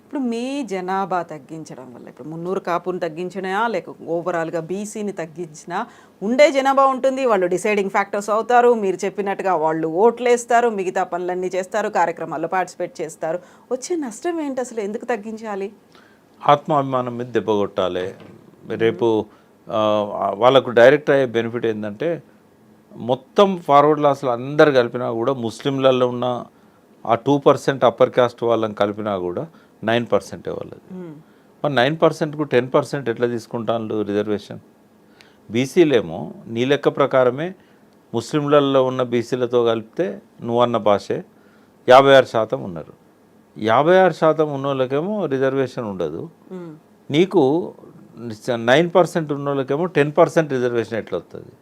ఇప్పుడు మీ జనాభా తగ్గించడం వల్ల ఇప్పుడు 300 కాపుని తగ్గించినా లేక ఓవరాల్గా బీసీని తగ్గించినా ఉండే జనాభా ఉంటుంది, వాళ్ళు డిసైడింగ్ ఫ్యాక్టర్స్ అవుతారు, మీరు చెప్పినట్టుగా వాళ్ళు ఓట్లు వేస్తారు, మిగతా పనులన్నీ చేస్తారు, కార్యక్రమాల్లో పార్టిసిపేట్ చేస్తారు. వచ్చే నష్టం ఏంటి అసలు? ఎందుకు తగ్గించాలి? ఆత్మాభిమానం మీద దెబ్బ కొట్టాలి. రేపు వాళ్ళకు డైరెక్ట్ అయ్యే బెనిఫిట్ ఏంటంటే మొత్తం ఫార్వర్డ్ క్లాస్లో అందరు కలిపినా కూడా ముస్లింలలో ఉన్న ఆ 2% అప్పర్ కాస్ట్ వాళ్ళని కలిపినా కూడా 9% వాళ్ళది. మరి 9%కు 10% ఎట్లా తీసుకుంటాను రిజర్వేషన్? బీసీలేమో నీ లెక్క ప్రకారమే ముస్లింలలో ఉన్న బీసీలతో కలిపితే నువ్వన్న భాషే 56% ఉన్నారు. 56% ఉన్న వాళ్ళకేమో రిజర్వేషన్ ఉండదు. నీకు 9% ఉన్న వాళ్ళకేమో 10% రిజర్వేషన్ ఎట్లా వస్తుంది?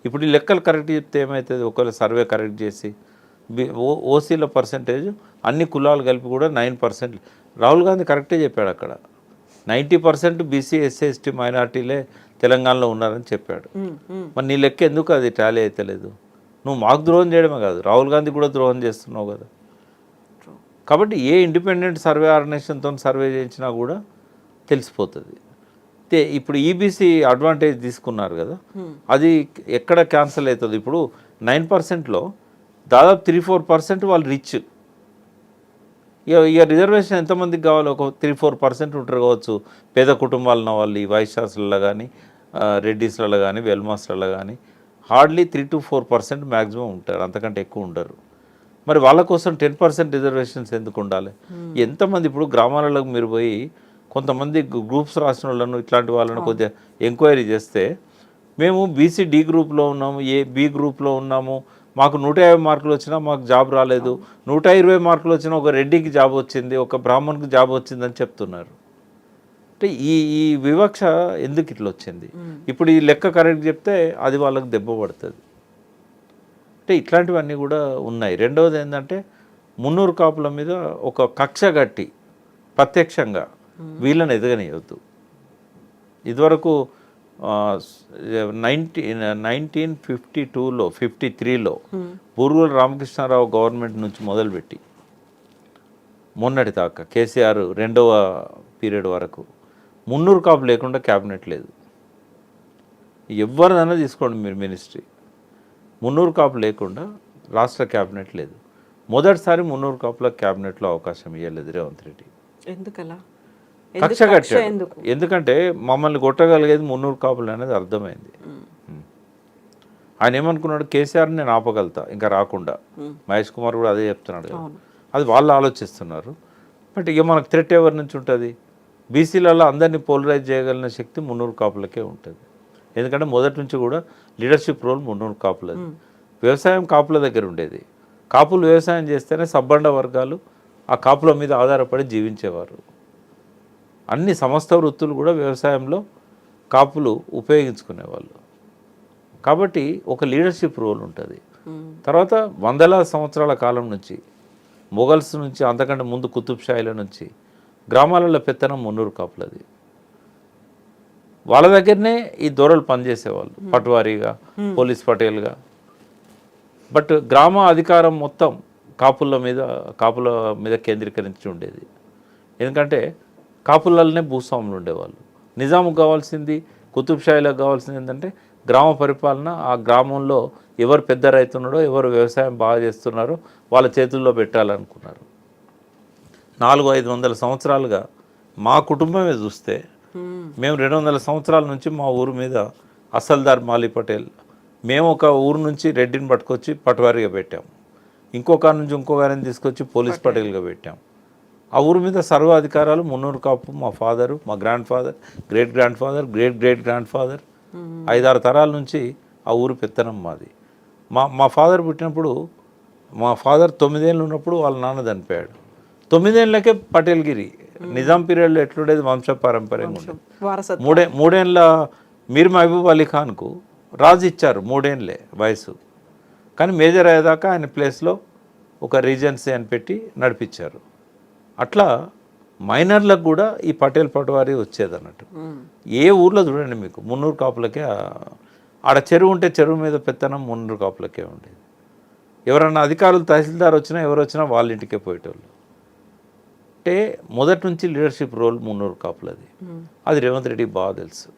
ఇప్పుడు ఈ లెక్కలు కరెక్ట్ చెప్తే ఏమవుతుంది? ఒకవేళ సర్వే కరెక్ట్ చేసి ఓసీల పర్సంటేజ్ అన్ని కులాలు కలిపి కూడా 9%. రాహుల్ గాంధీ కరెక్టే చెప్పాడు అక్కడ 90% బీసీ ఎస్సీ ఎస్టీ మైనార్టీలే తెలంగాణలో ఉన్నారని చెప్పాడు. మరి నీ లెక్క ఎందుకు అది టాలీ అవుతలేదు? నువ్వు మాకు ద్రోహం చేయడమే కాదు, రాహుల్ గాంధీ కూడా ద్రోహం చేస్తున్నావు కదా. కాబట్టి ఏ ఇండిపెండెంట్ సర్వే ఆర్గనైజేషన్తో సర్వే చేయించినా కూడా తెలిసిపోతుంది. ఇప్పుడు ఈబీసీ అడ్వాంటేజ్ తీసుకున్నారు కదా, అది ఎక్కడ క్యాన్సిల్ అవుతుంది? ఇప్పుడు 9%లో దాదాపు 3-4% వాళ్ళు రిచ్. ఇక రిజర్వేషన్ ఎంతమందికి కావాలి? ఒక 3-4% ఉంటారు కావచ్చు పేద కుటుంబాలు ఉన్న వాళ్ళు. ఈ వైశ్యాస్లలో కానీ రెడ్డిస్లలో కానీ వెల్మాస్లలో కానీ హార్డ్లీ 3-4% మ్యాక్సిమం ఉంటారు, అంతకంటే ఎక్కువ ఉండరు. మరి వాళ్ళ కోసం 10% రిజర్వేషన్స్ ఎందుకు ఉండాలి? ఎంతమంది ఇప్పుడు గ్రామాలకు మీరు పోయి కొంతమంది గ్రూప్స్ రాసిన వాళ్ళను ఇట్లాంటి వాళ్ళను కొద్దిగా ఎంక్వైరీ చేస్తే మేము బీసీ డి గ్రూప్లో ఉన్నాము, బి గ్రూప్లో ఉన్నాము, మాకు 150 మార్కులు వచ్చినా మాకు జాబ్ రాలేదు, 120 మార్కులు వచ్చినా ఒక రెడ్డికి జాబ్ వచ్చింది, ఒక బ్రాహ్మణ్కి జాబ్ వచ్చిందని చెప్తున్నారు. అంటే ఈ వివక్ష ఎందుకు ఇట్లా వచ్చింది? ఇప్పుడు ఈ లెక్క కరెక్ట్ చెప్తే అది వాళ్ళకి దెబ్బ పడుతుంది. అంటే ఇట్లాంటివన్నీ కూడా ఉన్నాయి. రెండవది ఏంటంటే 300 కాపుల మీద ఒక కక్ష కట్టి ప్రత్యక్షంగా వీళ్ళని ఎదగనియవద్దు. ఇదివరకు 1952లో 53లో బూరుగుల రామకృష్ణారావు గవర్నమెంట్ నుంచి మొదలుపెట్టి మొన్నటి దాకా కేసీఆర్ రెండవ పీరియడ్ వరకు 300 కాపు లేకుండా క్యాబినెట్ లేదు. ఎవరిదైనా తీసుకోండి మీరు మినిస్ట్రీ, 300 కాపు లేకుండా రాష్ట్ర క్యాబినెట్ లేదు. మొదటిసారి 300 కాపుల క్యాబినెట్లో అవకాశం ఇవ్వలేదు రేవంత్ రెడ్డి. ఎందుకలా? కక్ష కట్టాడు. ఎందుకంటే మమ్మల్ని కొట్టగలిగేది 300 కాపులు అనేది అర్థమైంది. ఆయన ఏమనుకున్నాడు? కేసీఆర్ని నేను ఆపగలుగుతా ఇంకా రాకుండా. మహేష్ కుమార్ కూడా అదే చెప్తున్నాడు కదా. అది వాళ్ళు ఆలోచిస్తున్నారు. బట్ ఇక మనకు థ్రెట్ ఎవరి నుంచి ఉంటుంది? బీసీలలో అందరినీ పోలరైజ్ చేయగలిగిన శక్తి 300 కాపులకే ఉంటుంది. ఎందుకంటే మొదటి నుంచి కూడా లీడర్షిప్ రోల్ 300 కాపులది. వ్యవసాయం కాపుల దగ్గర ఉండేది. కాపులు వ్యవసాయం చేస్తేనే సబ్బండ వర్గాలు ఆ కాపుల మీద ఆధారపడి జీవించేవారు. అన్ని సమస్త వృత్తులు కూడా వ్యవసాయంలో కాపులు ఉపయోగించుకునేవాళ్ళు. కాబట్టి ఒక లీడర్షిప్ రోల్ ఉంటుంది. తర్వాత వందల సంవత్సరాల కాలం నుంచి మొఘల్స్ నుంచి అంతకంటే ముందు కుతుబ్ షాయిల నుంచి గ్రామాలలో పెత్తనం 300 కాపులది. వాళ్ళ దగ్గరనే ఈ దొరలు పనిచేసేవాళ్ళు పట్వారీగా, పోలీస్ పటేల్గా. బట్ గ్రామ అధికారం మొత్తం కాపుల మీద కేంద్రీకరించి ఉండేది. ఎందుకంటే కాపులలోనే భూస్వాములు ఉండేవాళ్ళు. నిజాముకు కావాల్సింది, కుతుబ్ షాయిలకు కావాల్సింది ఏంటంటే గ్రామ పరిపాలన. ఆ గ్రామంలో ఎవరు పెద్ద రైతున్నాడో, ఎవరు వ్యవసాయం బాగా చేస్తున్నారో వాళ్ళ చేతుల్లో పెట్టాలనుకున్నారు. 400-500 సంవత్సరాలుగా మా కుటుంబమే చూస్తే మేము 200 సంవత్సరాల నుంచి మా ఊరు మీద అసల్దార్ మాలి పటేల్, మేము ఒక ఊరు నుంచి రెడ్డిని పట్టుకొచ్చి పట్వారీగా పెట్టాం, ఇంకొక నుంచి ఇంకొకరిని తీసుకొచ్చి పోలీస్ పటేల్గా పెట్టాం. ఆ ఊరి మీద సర్వాధికారాలు మున్నూరు కాపు, మా ఫాదరు, మా grand father, great grand father, great great grand father, 5-6 తరాల నుంచి ఆ ఊరు పెత్తనం మాది. మా ఫాదర్ పుట్టినప్పుడు, మా ఫాదర్ 9 ఏళ్ళు ఉన్నప్పుడు వాళ్ళ నాన్న చనిపోయాడు. 9 ఏళ్ళకే పటేల్గిరి. నిజాం పీరియడ్లో ఎట్లుండేది, వంశపారంపర్యంగా ఉండేది. వారసత్వం. మూడేళ్ళ మీర్ మహబూబ్ అలీ ఖాన్కు రాజు ఇచ్చారు, 3 ఏళ్ళే వయసు. కానీ మేజర్ అయ్యేదాకా ఆయన ప్లేస్లో ఒక రీజెన్సీ అని పెట్టి నడిపించారు. అట్లా మైనర్లకు కూడా ఈ పటేల్ పటవారీ వచ్చేది అన్నట్టు. ఏ ఊర్లో చూడండి మీకు, మున్నూరు కాపులకే ఆడ చెరువు ఉంటే చెరువు మీద పెత్తనం మున్నూరు కాపులకే ఉండేది. ఎవరన్నా అధికారులు తహసీల్దార్ వచ్చినా ఎవరు వచ్చినా వాళ్ళ ఇంటికే పోయేటోళ్ళు. అంటే మొదటి నుంచి లీడర్షిప్ రోల్ మున్నూరు కాపులది. అది రేవంత్ రెడ్డికి బాగా తెలుసు.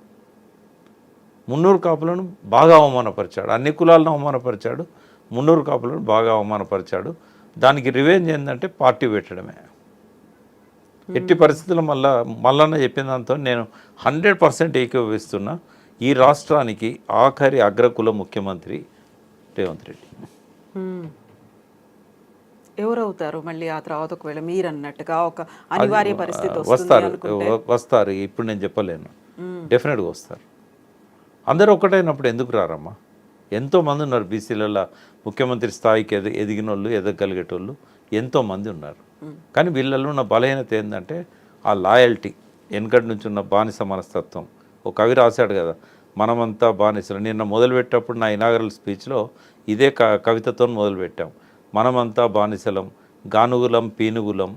మున్నూరు కాపులను బాగా అవమానపరిచాడు, అన్ని కులాలను అవమానపరిచాడు, మున్నూరు కాపులను బాగా అవమానపరిచాడు. దానికి రివెంజ్ ఏంటంటే పార్టీ పెట్టడమే. ఎట్టి పరిస్థితుల్లో మల్లన్న చెప్పిన దాంతో నేను 100% ఏకీభవిస్తున్నా. ఈ రాష్ట్రానికి ఆఖరి అగ్రకుల ముఖ్యమంత్రి రేవంత్ రెడ్డి. ఎవరవుతారు మళ్ళీ ఆ తర్వాత ఒకవేళ మీరు అన్నట్టుగా ఒక అనివార్య పరిస్థితి వస్తారు. ఇప్పుడు నేను చెప్పలేను, డెఫినెట్గా వస్తారు. అందరూ ఒకటైనప్పుడు ఎందుకు రారమ్మా? ఎంతోమంది ఉన్నారు బీసీలలో, ముఖ్యమంత్రి స్థాయికి ఎదిగిన వాళ్ళు, ఎదగలిగేటోళ్ళు ఎంతోమంది ఉన్నారు. కానీ వీళ్ళల్లో ఉన్న బలహీనత ఏంటంటే ఆ లాయల్టీ, వెనకటి నుంచి ఉన్న బానిస మనస్తత్వం. ఒక కవి రాశాడు కదా, మనమంతా బానిసలు. నిన్న మొదలుపెట్టేటప్పుడు నా ఇనాగరల్ స్పీచ్లో ఇదే కవితతో మొదలుపెట్టాం. మనమంతా బానిసలం, గానుగులం పీనుగులం,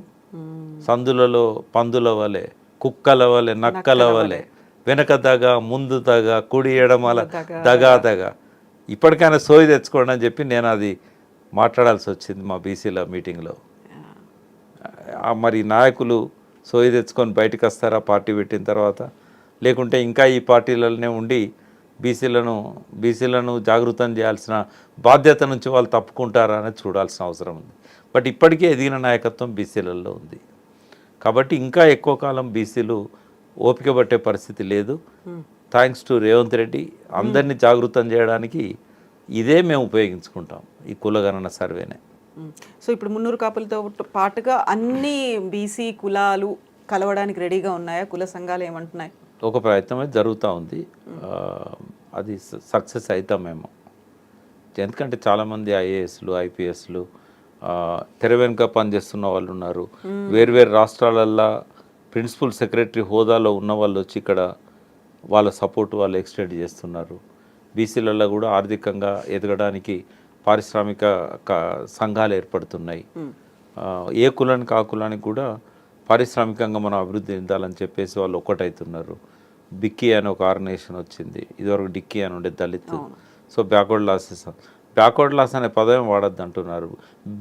సందులలో పందుల వలె, కుక్కల వలె, నక్కల వలె, వెనక దగ ముందు దగ, కుడి ఎడమల దగా. ఇప్పటికైనా సోయి తెచ్చుకోండి అని చెప్పి నేను అది మాట్లాడాల్సి వచ్చింది మా బీసీల మీటింగ్లో. మరి నాయకులు సోయి తెచ్చుకొని బయటకు వస్తారా పార్టీ పెట్టిన తర్వాత? లేకుంటే ఇంకా ఈ పార్టీలలోనే ఉండి బీసీలను జాగృతం చేయాల్సిన బాధ్యత నుంచి వాళ్ళు తప్పుకుంటారా అనేది చూడాల్సిన అవసరం ఉంది. బట్ ఇప్పటికే ఎదిగిన నాయకత్వం బీసీలలో ఉంది కాబట్టి ఇంకా ఎక్కువ కాలం బీసీలు ఓపిక పట్టే పరిస్థితి లేదు. థ్యాంక్స్ టు రేవంత్ రెడ్డి అందరినీ జాగృతం చేయడానికి ఇదే మేము ఉపయోగించుకుంటాం, ఈ కులగణన సర్వేనే. సో ఇప్పుడు మున్నూరు కాపులతో పాటుగా అన్ని బీసీ కులాలు కలవడానికి రెడీగా ఉన్నాయా? కుల సంఘాలు ఏమంటున్నాయి? ఒక ప్రయత్నం అయితే జరుగుతూ ఉంది. అది సక్సెస్ అవుతామేమో. ఎందుకంటే చాలామంది ఐఏఎస్లు, ఐపీఎస్లు తెర వెనుక పనిచేస్తున్న వాళ్ళు ఉన్నారు. వేర్వేరు రాష్ట్రాలల్లో ప్రిన్సిపల్ సెక్రటరీ హోదాలో ఉన్న వాళ్ళు వచ్చి ఇక్కడ వాళ్ళ సపోర్ట్ వాళ్ళు ఎక్స్టెండ్ చేస్తున్నారు. బీసీలలో కూడా ఆర్థికంగా ఎదగడానికి పారిశ్రామిక సంఘాలు ఏర్పడుతున్నాయి. ఏ కులానికి ఆ కులానికి కూడా పారిశ్రామికంగా మనం అభివృద్ధి చెందాలని చెప్పేసి వాళ్ళు ఒక్కటవుతున్నారు. బిక్కీ అని ఒక ఆర్గనైజేషన్ వచ్చింది, ఇదివరకు డిక్కీ అని ఉండే దళిత్. సో బ్యాక్వర్డ్ లాస్ అనే పదం వాడద్దు అంటున్నారు.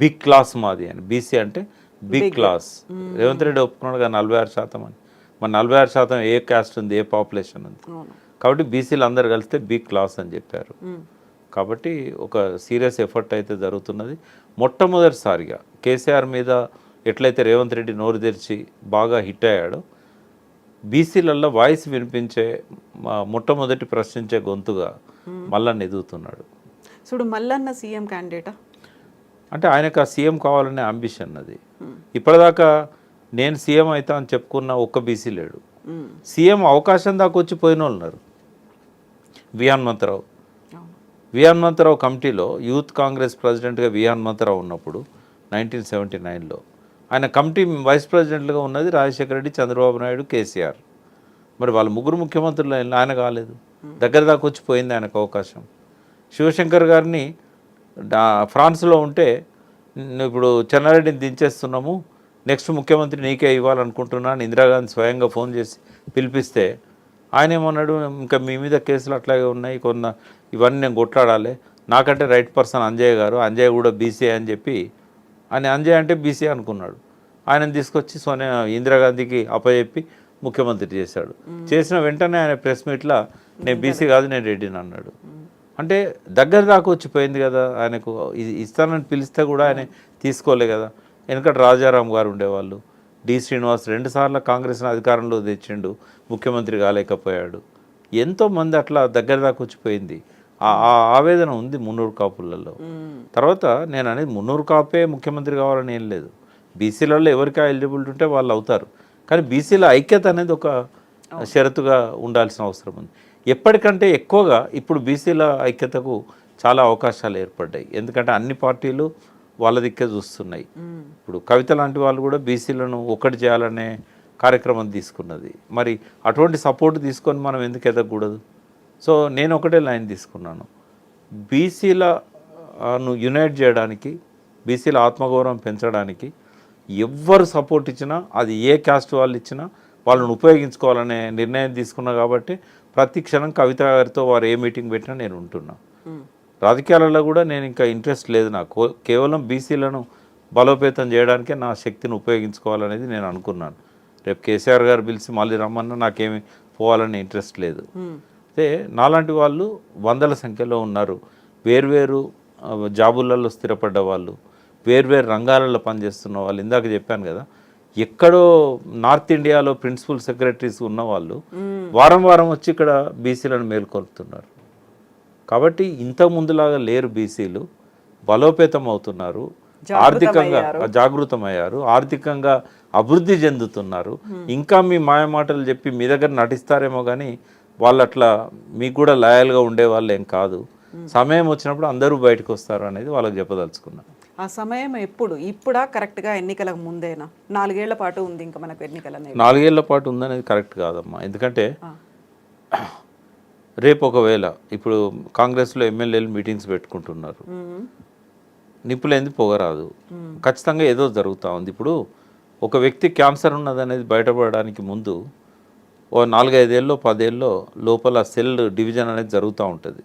బిగ్ క్లాస్ మాది అని, బీసీ అంటే బిగ్ క్లాస్. రేవంత్ రెడ్డి ఒప్పుకున్నాడు కదా 46% అని. మరి 46% ఏ క్యాస్ట్ ఉంది, ఏ పాపులేషన్ ఉంది? కాబట్టి బీసీలు అందరు కలిస్తే బిగ్ క్లాస్ అని చెప్పారు. కాబట్టి ఒక సీరియస్ ఎఫర్ట్ అయితే జరుగుతున్నది. మొట్టమొదటిసారిగా కేసీఆర్ మీద ఎట్లయితే రేవంత్ రెడ్డి నోరు తెరిచి బాగా హిట్ అయ్యాడో, బీసీలలో వాయిస్ వినిపించే మొట్టమొదటి ప్రశ్నించే గొంతుగా మల్లన్న ఎదుగుతున్నాడు. చూడు, మల్లన్న సీఎం క్యాండిడేటా? అంటే ఆయనకు ఆ సీఎం కావాలనే అంబిషన్ అది. ఇప్పటిదాకా నేను సీఎం అవుతా అని చెప్పుకున్న ఒక్క బీసీ లేడు. సీఎం అవకాశం దాకా వచ్చి పోయిన వాళ్ళు ఉన్నారు. వి హనుమంతరావు కమిటీలో యూత్ కాంగ్రెస్ ప్రెసిడెంట్గా వి హనుమంతరావు ఉన్నప్పుడు 1979లో ఆయన కమిటీ వైస్ ప్రెసిడెంట్గా ఉన్నది రాజశేఖర రెడ్డి, చంద్రబాబు నాయుడు, కేసీఆర్. మరి వాళ్ళ ముగ్గురు ముఖ్యమంత్రులు ఆయన కాలేదు. దగ్గర దాకా వచ్చి పోయింది ఆయనకు అవకాశం. శివశంకర్ గారిని ఫ్రాన్స్లో ఉంటే ఇప్పుడు చెన్నారెడ్డిని దించేస్తున్నాము, నెక్స్ట్ ముఖ్యమంత్రి నీకే ఇవ్వాలనుకుంటున్నాను ఇందిరాగాంధీ స్వయంగా ఫోన్ చేసి పిలిపిస్తే ఆయన ఏమన్నాడు, ఇంకా మీ మీద కేసులు అట్లాగే ఉన్నాయి, ఇవన్నీ నేను కొట్లాడాలి, నాకంటే రైట్ పర్సన్ అంజయ్య గారు, అంజయ్య కూడా బీసీ అని చెప్పి ఆయన అంజయ్య అంటే బీసీ అనుకున్నాడు. ఆయనను తీసుకొచ్చి ఇందిరాగాంధీకి అప్పచెప్పి ముఖ్యమంత్రి చేశాడు. చేసిన వెంటనే ఆయన ప్రెస్ మీట్లో నేను బీసీ కాదు నేను రెడ్డిని అన్నాడు. అంటే దగ్గర దాకా వచ్చిపోయింది కదా ఆయనకు. ఇస్తానని పిలిస్తే కూడా ఆయన తీసుకోలే కదా. ఎందుకంటే రాజారాం గారు ఉండేవాళ్ళు, డి శ్రీనివాస్ 2 సార్లు కాంగ్రెస్ని అధికారంలో తెచ్చిండు, ముఖ్యమంత్రి కాలేకపోయాడు. ఎంతోమంది అట్లా దగ్గర దాకా వచ్చిపోయింది. ఆ ఆవేదన ఉంది మున్నూరు కాపులలో. తర్వాత నేను అనేది మున్నూరు కాపే ముఖ్యమంత్రి కావాలని ఏం లేదు. బీసీలలో ఎవరికి ఎలిజిబిలిటీ ఉంటే వాళ్ళు అవుతారు. కానీ బీసీల ఐక్యత అనేది ఒక షరతుగా ఉండాల్సిన అవసరం ఉంది. ఎప్పటికంటే ఎక్కువగా ఇప్పుడు బీసీల ఐక్యతకు చాలా అవకాశాలు ఏర్పడ్డాయి. ఎందుకంటే అన్ని పార్టీలు వాళ్ళ దిక్కే చూస్తున్నాయి. ఇప్పుడు కవిత లాంటి వాళ్ళు కూడా బీసీలను ఒక్కటి చేయాలనే కార్యక్రమం తీసుకున్నది. మరి అటువంటి సపోర్ట్ తీసుకొని మనం ఎందుకు ఎదగకూడదు? సో నేను ఒకటే లైన్ తీసుకున్నాను, బీసీలను యునైట్ చేయడానికి, బీసీల ఆత్మగౌరవం పెంచడానికి ఎవ్వరు సపోర్ట్ ఇచ్చినా, అది ఏ క్యాస్ట్ వాళ్ళు ఇచ్చినా వాళ్ళని ఉపయోగించుకోవాలనే నిర్ణయం తీసుకున్నా. కాబట్టి ప్రతి క్షణం కవిత గారితో వారు ఏ మీటింగ్ పెట్టినా నేను ఉంటున్నా. రాజకీయాలలో కూడా నేను ఇంకా ఇంట్రెస్ట్ లేదు నాకు. కేవలం బీసీలను బలోపేతం చేయడానికే నా శక్తిని ఉపయోగించుకోవాలనేది నేను అనుకున్నాను. రేపు కేసీఆర్ గారు పిలిచి మళ్ళీ రమ్మన్నా నాకేమి పోవాలని ఇంట్రెస్ట్ లేదు. అయితే నాలాంటి వాళ్ళు వందల సంఖ్యలో ఉన్నారు. వేర్వేరు జాబులలో స్థిరపడ్డ వాళ్ళు, వేర్వేరు రంగాలలో పనిచేస్తున్న వాళ్ళు. ఇందాక చెప్పాను కదా, ఎక్కడో నార్త్ ఇండియాలో ప్రిన్సిపల్ సెక్రటరీస్ ఉన్న వాళ్ళు వారం వారం వచ్చి ఇక్కడ బీసీలను మేల్కొల్పుతున్నారు. కాబట్టి ఇంతకు ముందులాగా లేరు, బీసీలు బలోపేతం అవుతున్నారు, ఆర్థికంగా జాగృతమయ్యారు, ఆర్థికంగా అభివృద్ధి చెందుతున్నారు. ఇంకా మీ మాయమాటలు చెప్పి మీ దగ్గర నటిస్తారేమో కానీ వాళ్ళు అట్లా మీకు కూడా లాయల్గా ఉండే వాళ్ళు ఏం కాదు. సమయం వచ్చినప్పుడు అందరూ బయటకు వస్తారు అనేది వాళ్ళకి చెప్పదలుచుకున్నాను. ఆ సమయం ఎప్పుడు? ఇప్పుడా కరెక్ట్గా ఎన్నికలకు ముందేనా? 4 ఏళ్ల పాటు ఉంది ఇంకా మనకు ఎన్నికలు అనేది. 4 ఏళ్ల పాటు ఉందనేది కరెక్ట్ కాదమ్మా. ఎందుకంటే రేపు ఒకవేళ ఇప్పుడు కాంగ్రెస్లో ఎమ్మెల్యేలు మీటింగ్స్ పెట్టుకుంటున్నారు, నిప్పులేంది పొగరాదు, ఖచ్చితంగా ఏదో జరుగుతూ ఉంది. ఇప్పుడు ఒక వ్యక్తి క్యాన్సర్ ఉన్నదనేది బయటపడడానికి ముందు ఓ 4-5 ఏళ్ళలో 10 ఏళ్ళలో లోపల సెల్ డివిజన్ అనేది జరుగుతూ ఉంటుంది.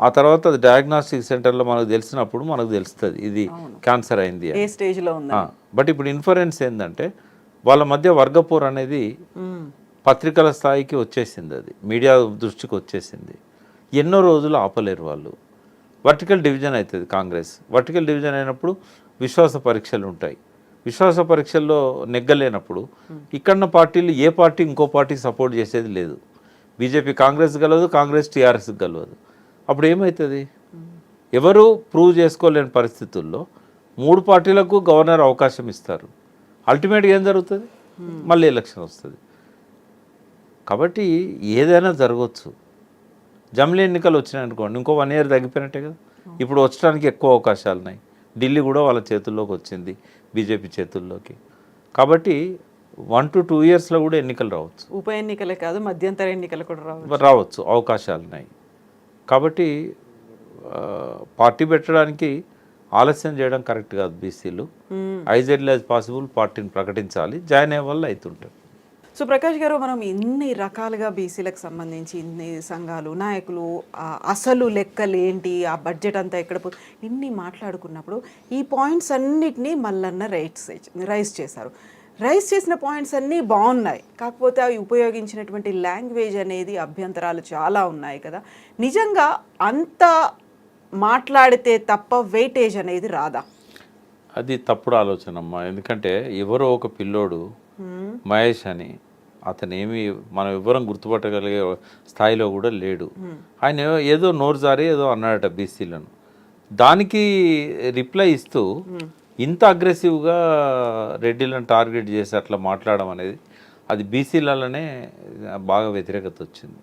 ఆ తర్వాత అది డయాగ్నాస్టిక్ సెంటర్లో మనకు తెలిసినప్పుడు మనకు తెలుస్తుంది ఇది క్యాన్సర్ అయింది ఏ స్టేజ్లో ఉంది. బట్ ఇప్పుడు ఇన్ఫరెన్స్ ఏంటంటే వాళ్ళ మధ్య వర్గపోర్ అనేది పత్రికల స్థాయికి వచ్చేసింది, అది మీడియా దృష్టికి వచ్చేసింది. ఎన్నో రోజులు ఆపలేరు వాళ్ళు. వర్టికల్ డివిజన్ అవుతుంది కాంగ్రెస్. వర్టికల్ డివిజన్ అయినప్పుడు విశ్వాస పరీక్షలు ఉంటాయి. విశ్వాస పరీక్షల్లో నెగ్గలేనప్పుడు ఇక్కడున్న పార్టీలు ఏ పార్టీ ఇంకో పార్టీ సపోర్ట్ చేసేది లేదు. బీజేపీ కాంగ్రెస్ గెలవదు, కాంగ్రెస్ టీఆర్ఎస్ గెలవదు. అప్పుడు ఏమవుతుంది? ఎవరు ప్రూవ్ చేసుకోలేని పరిస్థితుల్లో 3 పార్టీలకు గవర్నర్ అవకాశం ఇస్తారు. అల్టిమేట్గా ఏం జరుగుతుంది? మళ్ళీ ఎలక్షన్ వస్తుంది. కాబట్టి ఏదైనా జరగవచ్చు. జమిలీ ఎన్నికలు వచ్చినాయనుకోండి, ఇంకో 1 ఇయర్ తగ్గిపోయినట్టే కదా. ఇప్పుడు వచ్చడానికి ఎక్కువ అవకాశాలు ఉన్నాయి. ఢిల్లీ కూడా వాళ్ళ చేతుల్లోకి వచ్చింది, బీజేపీ చేతుల్లోకి. కాబట్టి 1 to 2 ఇయర్స్లో కూడా ఎన్నికలు రావచ్చు. ఉప ఎన్నికలే కాదు, మధ్యంతర ఎన్నికలు కూడా రావచ్చు, అవకాశాలు ఉన్నాయి. కాబట్టి పార్టీ పెట్టడానికి ఆలస్యం చేయడం కరెక్ట్ కాదు. బీసీలు యాజ్ ఎర్లీ యాజ్ పాసిబుల్ పార్టీని ప్రకటించాలి, జాయిన్ అయ్యే వాళ్ళు అవుతుంటారు. సో ప్రకాష్ గారు, మనం ఇన్ని రకాలుగా బీసీలకు సంబంధించి ఇన్ని సంఘాలు, నాయకులు, అసలు లెక్కలు ఏంటి, ఆ బడ్జెట్ అంతా ఎక్కడ ఇన్ని మాట్లాడుకున్నప్పుడు ఈ పాయింట్స్ అన్నిటినీ మల్లన్న రైజ్ చేశారు. రైజ్ చేసిన పాయింట్స్ అన్నీ బాగున్నాయి, కాకపోతే అవి ఉపయోగించినటువంటి లాంగ్వేజ్ అనేది అభ్యంతరాలు చాలా ఉన్నాయి కదా. నిజంగా అంత మాట్లాడితే తప్ప వెయిటేజ్ అనేది రాదా? అది తప్పుడు ఆలోచన అమ్మా. ఎందుకంటే ఎవరో ఒక పిల్లోడు మహేష్ అని, అతనేమి మనం ఎవ్వరం గుర్తుపట్టగలిగే స్థాయిలో కూడా లేడు. ఆయన ఏదో నోరు జారి ఏదో అన్నాడట బీసీలను. దానికి రిప్లై ఇస్తూ ఇంత అగ్రెసివ్గా రెడ్డిలను టార్గెట్ చేసి అట్లా మాట్లాడడం అనేది అది బీసీలలోనే బాగా వ్యతిరేకత వచ్చింది.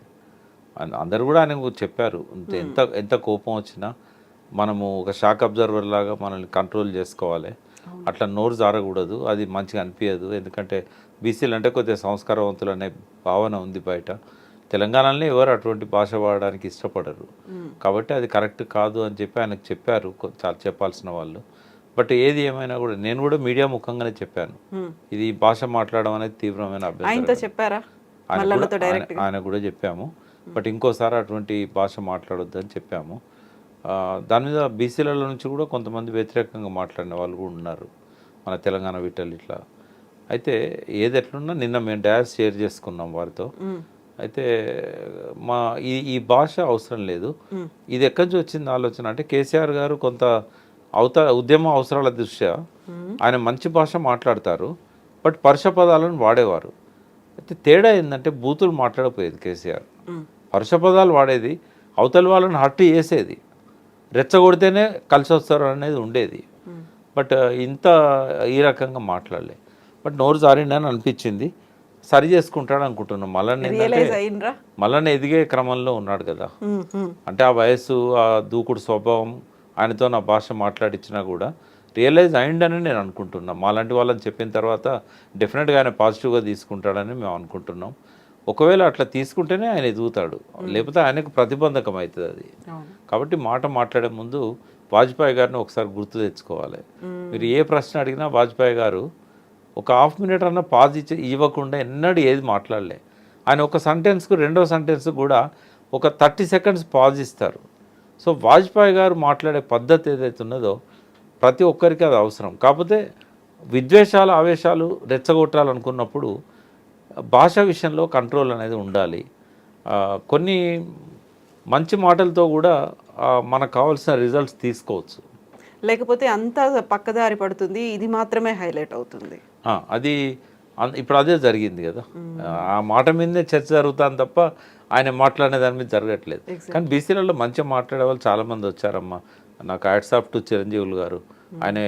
అందరు కూడా ఆయన చెప్పారు, ఎంత కోపం వచ్చినా మనము ఒక షాక్ అబ్జర్వర్ లాగా మనల్ని కంట్రోల్ చేసుకోవాలి, అట్లా నోరు జారకూడదు, అది మంచిగా అనిపించదు. ఎందుకంటే బీసీలు అంటే కొద్దిగా సంస్కారవంతులు అనే భావన ఉంది బయట. తెలంగాణలో ఎవరు అటువంటి భాష వాడడానికి ఇష్టపడరు. కాబట్టి అది కరెక్ట్ కాదు అని చెప్పి ఆయనకు చెప్పారు చాలా చెప్పాల్సిన వాళ్ళు. బట్ ఏది ఏమైనా కూడా నేను కూడా మీడియా ముఖంగానే చెప్పాను, ఇది భాష మాట్లాడడం అనేది తీవ్రమైన అభ్యంతరం. ఆయన కూడా చెప్పాము. బట్ ఇంకోసారి అటువంటి భాష మాట్లాడొద్దు అని చెప్పాము. దాని మీద బీసీలలో నుంచి కూడా కొంతమంది వ్యతిరేకంగా మాట్లాడిన వాళ్ళు కూడా ఉన్నారు, మన తెలంగాణ విట్టలు ఇట్లా. అయితే ఏది ఎట్లున్నా నిన్న మేము డాష్ షేర్ చేసుకున్నాం వారితో. అయితే ఈ భాష అవసరం లేదు. ఇది ఎక్కడి నుంచి వచ్చింది ఆలోచన అంటే, కేసీఆర్ గారు కొంత ఉద్యమ అవసరాల దృష్ట్యా ఆయన మంచి భాష మాట్లాడతారు, బట్ పరుష పదాలను వాడేవారు. అయితే తేడా ఏంటంటే బూతులు మాట్లాడపోయేది కేసీఆర్, పరుష పదాలు వాడేది, అవతల వాళ్ళని హర్ట్ చేసేది, రెచ్చగొడితేనే కలిసి వస్తారు అనేది ఉండేది. బట్ ఇంత ఈ రకంగా మాట్లాడలే. బట్ నోరు జారిండని అనిపించింది. సరి చేసుకుంటాడు అనుకుంటున్నాం. రియలైజ్ అయ్యిండ్రా? మళ్ళీ ఎదిగే క్రమంలో ఉన్నాడు కదా. అంటే ఆ వయస్సు, ఆ దూకుడు స్వభావం, ఆయనతో నా భాష మాట్లాడించినా కూడా రియలైజ్ అయిండని నేను అనుకుంటున్నాను. మాలాంటి వాళ్ళని చెప్పిన తర్వాత డెఫినెట్గా ఆయన పాజిటివ్గా తీసుకుంటాడని మేము అనుకుంటున్నాం. ఒకవేళ అట్లా తీసుకుంటేనే ఆయన ఎదుగుతాడు, లేకపోతే ఆయనకు ప్రతిబంధకం అవుతుంది అది. కాబట్టి మాట మాట్లాడే ముందు వాజ్పేయి గారిని ఒకసారి గుర్తు తెచ్చుకోవాలి. మీరు ఏ ప్రశ్న అడిగినా వాజ్పేయి గారు ఒక హాఫ్ మినిట్ అన్న పాజ్ ఇవ్వకుండా ఎన్నడూ ఏది మాట్లాడలే. ఆయన ఒక సెంటెన్స్కు రెండో సెంటెన్స్ కూడా ఒక 30 సెకండ్స్ పాజ్ ఇస్తారు. సో వాజ్పేయి గారు మాట్లాడే పద్ధతి ఏదైతే ఉన్నదో ప్రతి ఒక్కరికి అది అవసరం. కాకపోతే విద్వేషాలు, ఆవేశాలు రెచ్చగొట్టాలనుకున్నప్పుడు భాష విషయంలో కంట్రోల్ అనేది ఉండాలి. కొన్ని మంచి మాటలతో కూడా మనకు కావాల్సిన రిజల్ట్స్ తీసుకోవచ్చు. లేకపోతే అంతా పక్కదారి పడుతుంది, ఇది మాత్రమే హైలైట్ అవుతుంది. అది ఇప్పుడు అదే జరిగింది కదా. ఆ మాట మీదనే చర్చ జరుగుతుంది తప్ప ఆయన మాట్లాడే దాని మీద జరగట్లేదు. కానీ బీసీలలో మంచిగా మాట్లాడే వాళ్ళు చాలామంది వచ్చారమ్మా. నాకు హ్యాట్స్ ఆఫ్ టు చిరంజీవులు గారు. ఆయన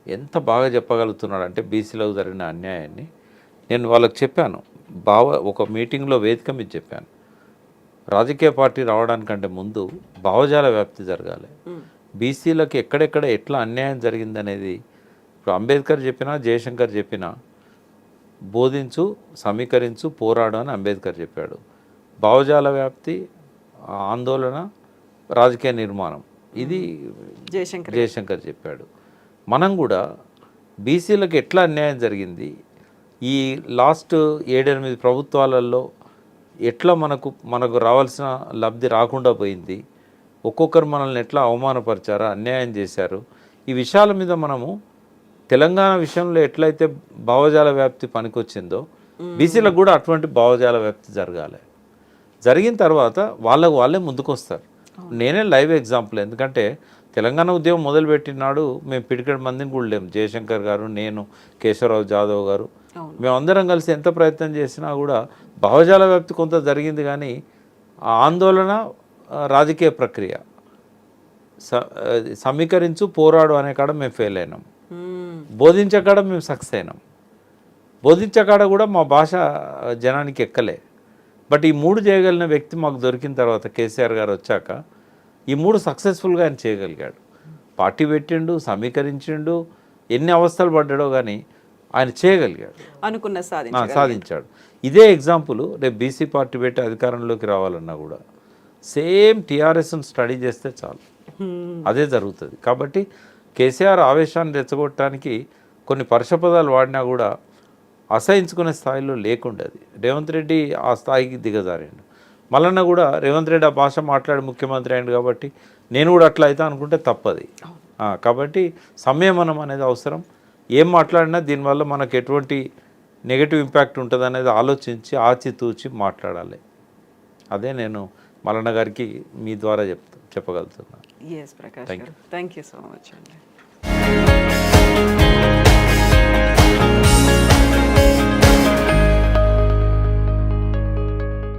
ఎంత బాగా చెప్పగలుగుతున్నాడు అంటే బీసీలకు జరిగిన అన్యాయాన్ని. నేను వాళ్ళకి చెప్పాను, ఒక మీటింగ్లో వేదిక మీద చెప్పాను, రాజకీయ పార్టీ రావడానికంటే ముందు భావజాల వ్యాప్తి జరగాలి. బీసీలకు ఎక్కడెక్కడ ఎట్లా అన్యాయం జరిగిందనేది ఇప్పుడు అంబేద్కర్ చెప్పినా, జయశంకర్ చెప్పినా, బోధించు, సమీకరించు, పోరాడు అని అంబేద్కర్ చెప్పాడు. భావజాల వ్యాప్తి, ఆందోళన, రాజకీయ నిర్మాణం, ఇది జయశంకర్ చెప్పాడు. మనం కూడా బీసీలకు ఎట్లా అన్యాయం జరిగింది, ఈ లాస్ట్ 7-8 ప్రభుత్వాలలో ఎట్లా మనకు రావాల్సిన లబ్ధి రాకుండా పోయింది, ఒక్కొక్కరు మనల్ని ఎట్లా అవమానపరిచారో, అన్యాయం చేశారు, ఈ విషయాల మీద మనము తెలంగాణ విషయంలో ఎట్లయితే భావజాల వ్యాప్తి పనికొచ్చిందో బీసీలకు కూడా అటువంటి భావజాల వ్యాప్తి జరగాలి. జరిగిన తర్వాత వాళ్ళే ముందుకొస్తారు. నేనే లైవ్ ఎగ్జాంపుల్. ఎందుకంటే తెలంగాణ ఉద్యమం మొదలుపెట్టినాడు మేము పిడికెడు మందిని కూడా లేము. జయశంకర్ గారు, నేను, కేశవరావు జాదవ్ గారు, మేమందరం కలిసి ఎంత ప్రయత్నం చేసినా కూడా భావజాల వ్యాప్తి కొంత జరిగింది. కానీ ఆ ఆందోళన, రాజకీయ ప్రక్రియ, సమీకరించు, పోరాడు అనే కాడ మేము ఫెయిల్ అయినాం. బోధించే కాడ మేము సక్సెస్ అయినాం. బోధించే కాడ కూడా మా భాష జనానికి ఎక్కలే. బట్ ఈ 3 చేయగలిగిన వ్యక్తి మాకు దొరికిన తర్వాత కేసీఆర్ గారు వచ్చాక ఈ 3 సక్సెస్ఫుల్గా ఆయన చేయగలిగాడు. పార్టీ పెట్టిండు, సమీకరించిండు, ఎన్ని అవస్థలు పడ్డాడో కానీ ఆయన చేయగలిగాడు, సాధించాడు. ఇదే ఎగ్జాంపుల్ రేపు బీసీ పార్టీ పెట్టి అధికారంలోకి రావాలన్నా కూడా సేమ్ టీఆర్ఎస్ను స్టడీ చేస్తే చాలు, అదే జరుగుతుంది. కాబట్టి కేసీఆర్ ఆవేశాన్ని రెచ్చగొట్టడానికి కొన్ని పరుషపదాలు వాడినా కూడా అసహించుకునే స్థాయిలో లేకుండేది. రేవంత్ రెడ్డి ఆ స్థాయికి దిగజారిండు. మళ్ళన్నా కూడా రేవంత్ రెడ్డి ఆ భాష మాట్లాడి ముఖ్యమంత్రి అయింది కాబట్టి నేను కూడా అట్లా అయితే అనుకుంటే తప్పది. కాబట్టి సంయమనం అనేది అవసరం. ఏం మాట్లాడినా దీనివల్ల మనకు ఎటువంటి నెగటివ్ ఇంపాక్ట్ ఉంటుంది అనేది ఆలోచించి ఆచితూచి మాట్లాడాలి. అదే నేను మల్లన్న గారికి మీ ద్వారా చెప్పగలుగుతున్నాను. Yes, Prakash. Thank you so much.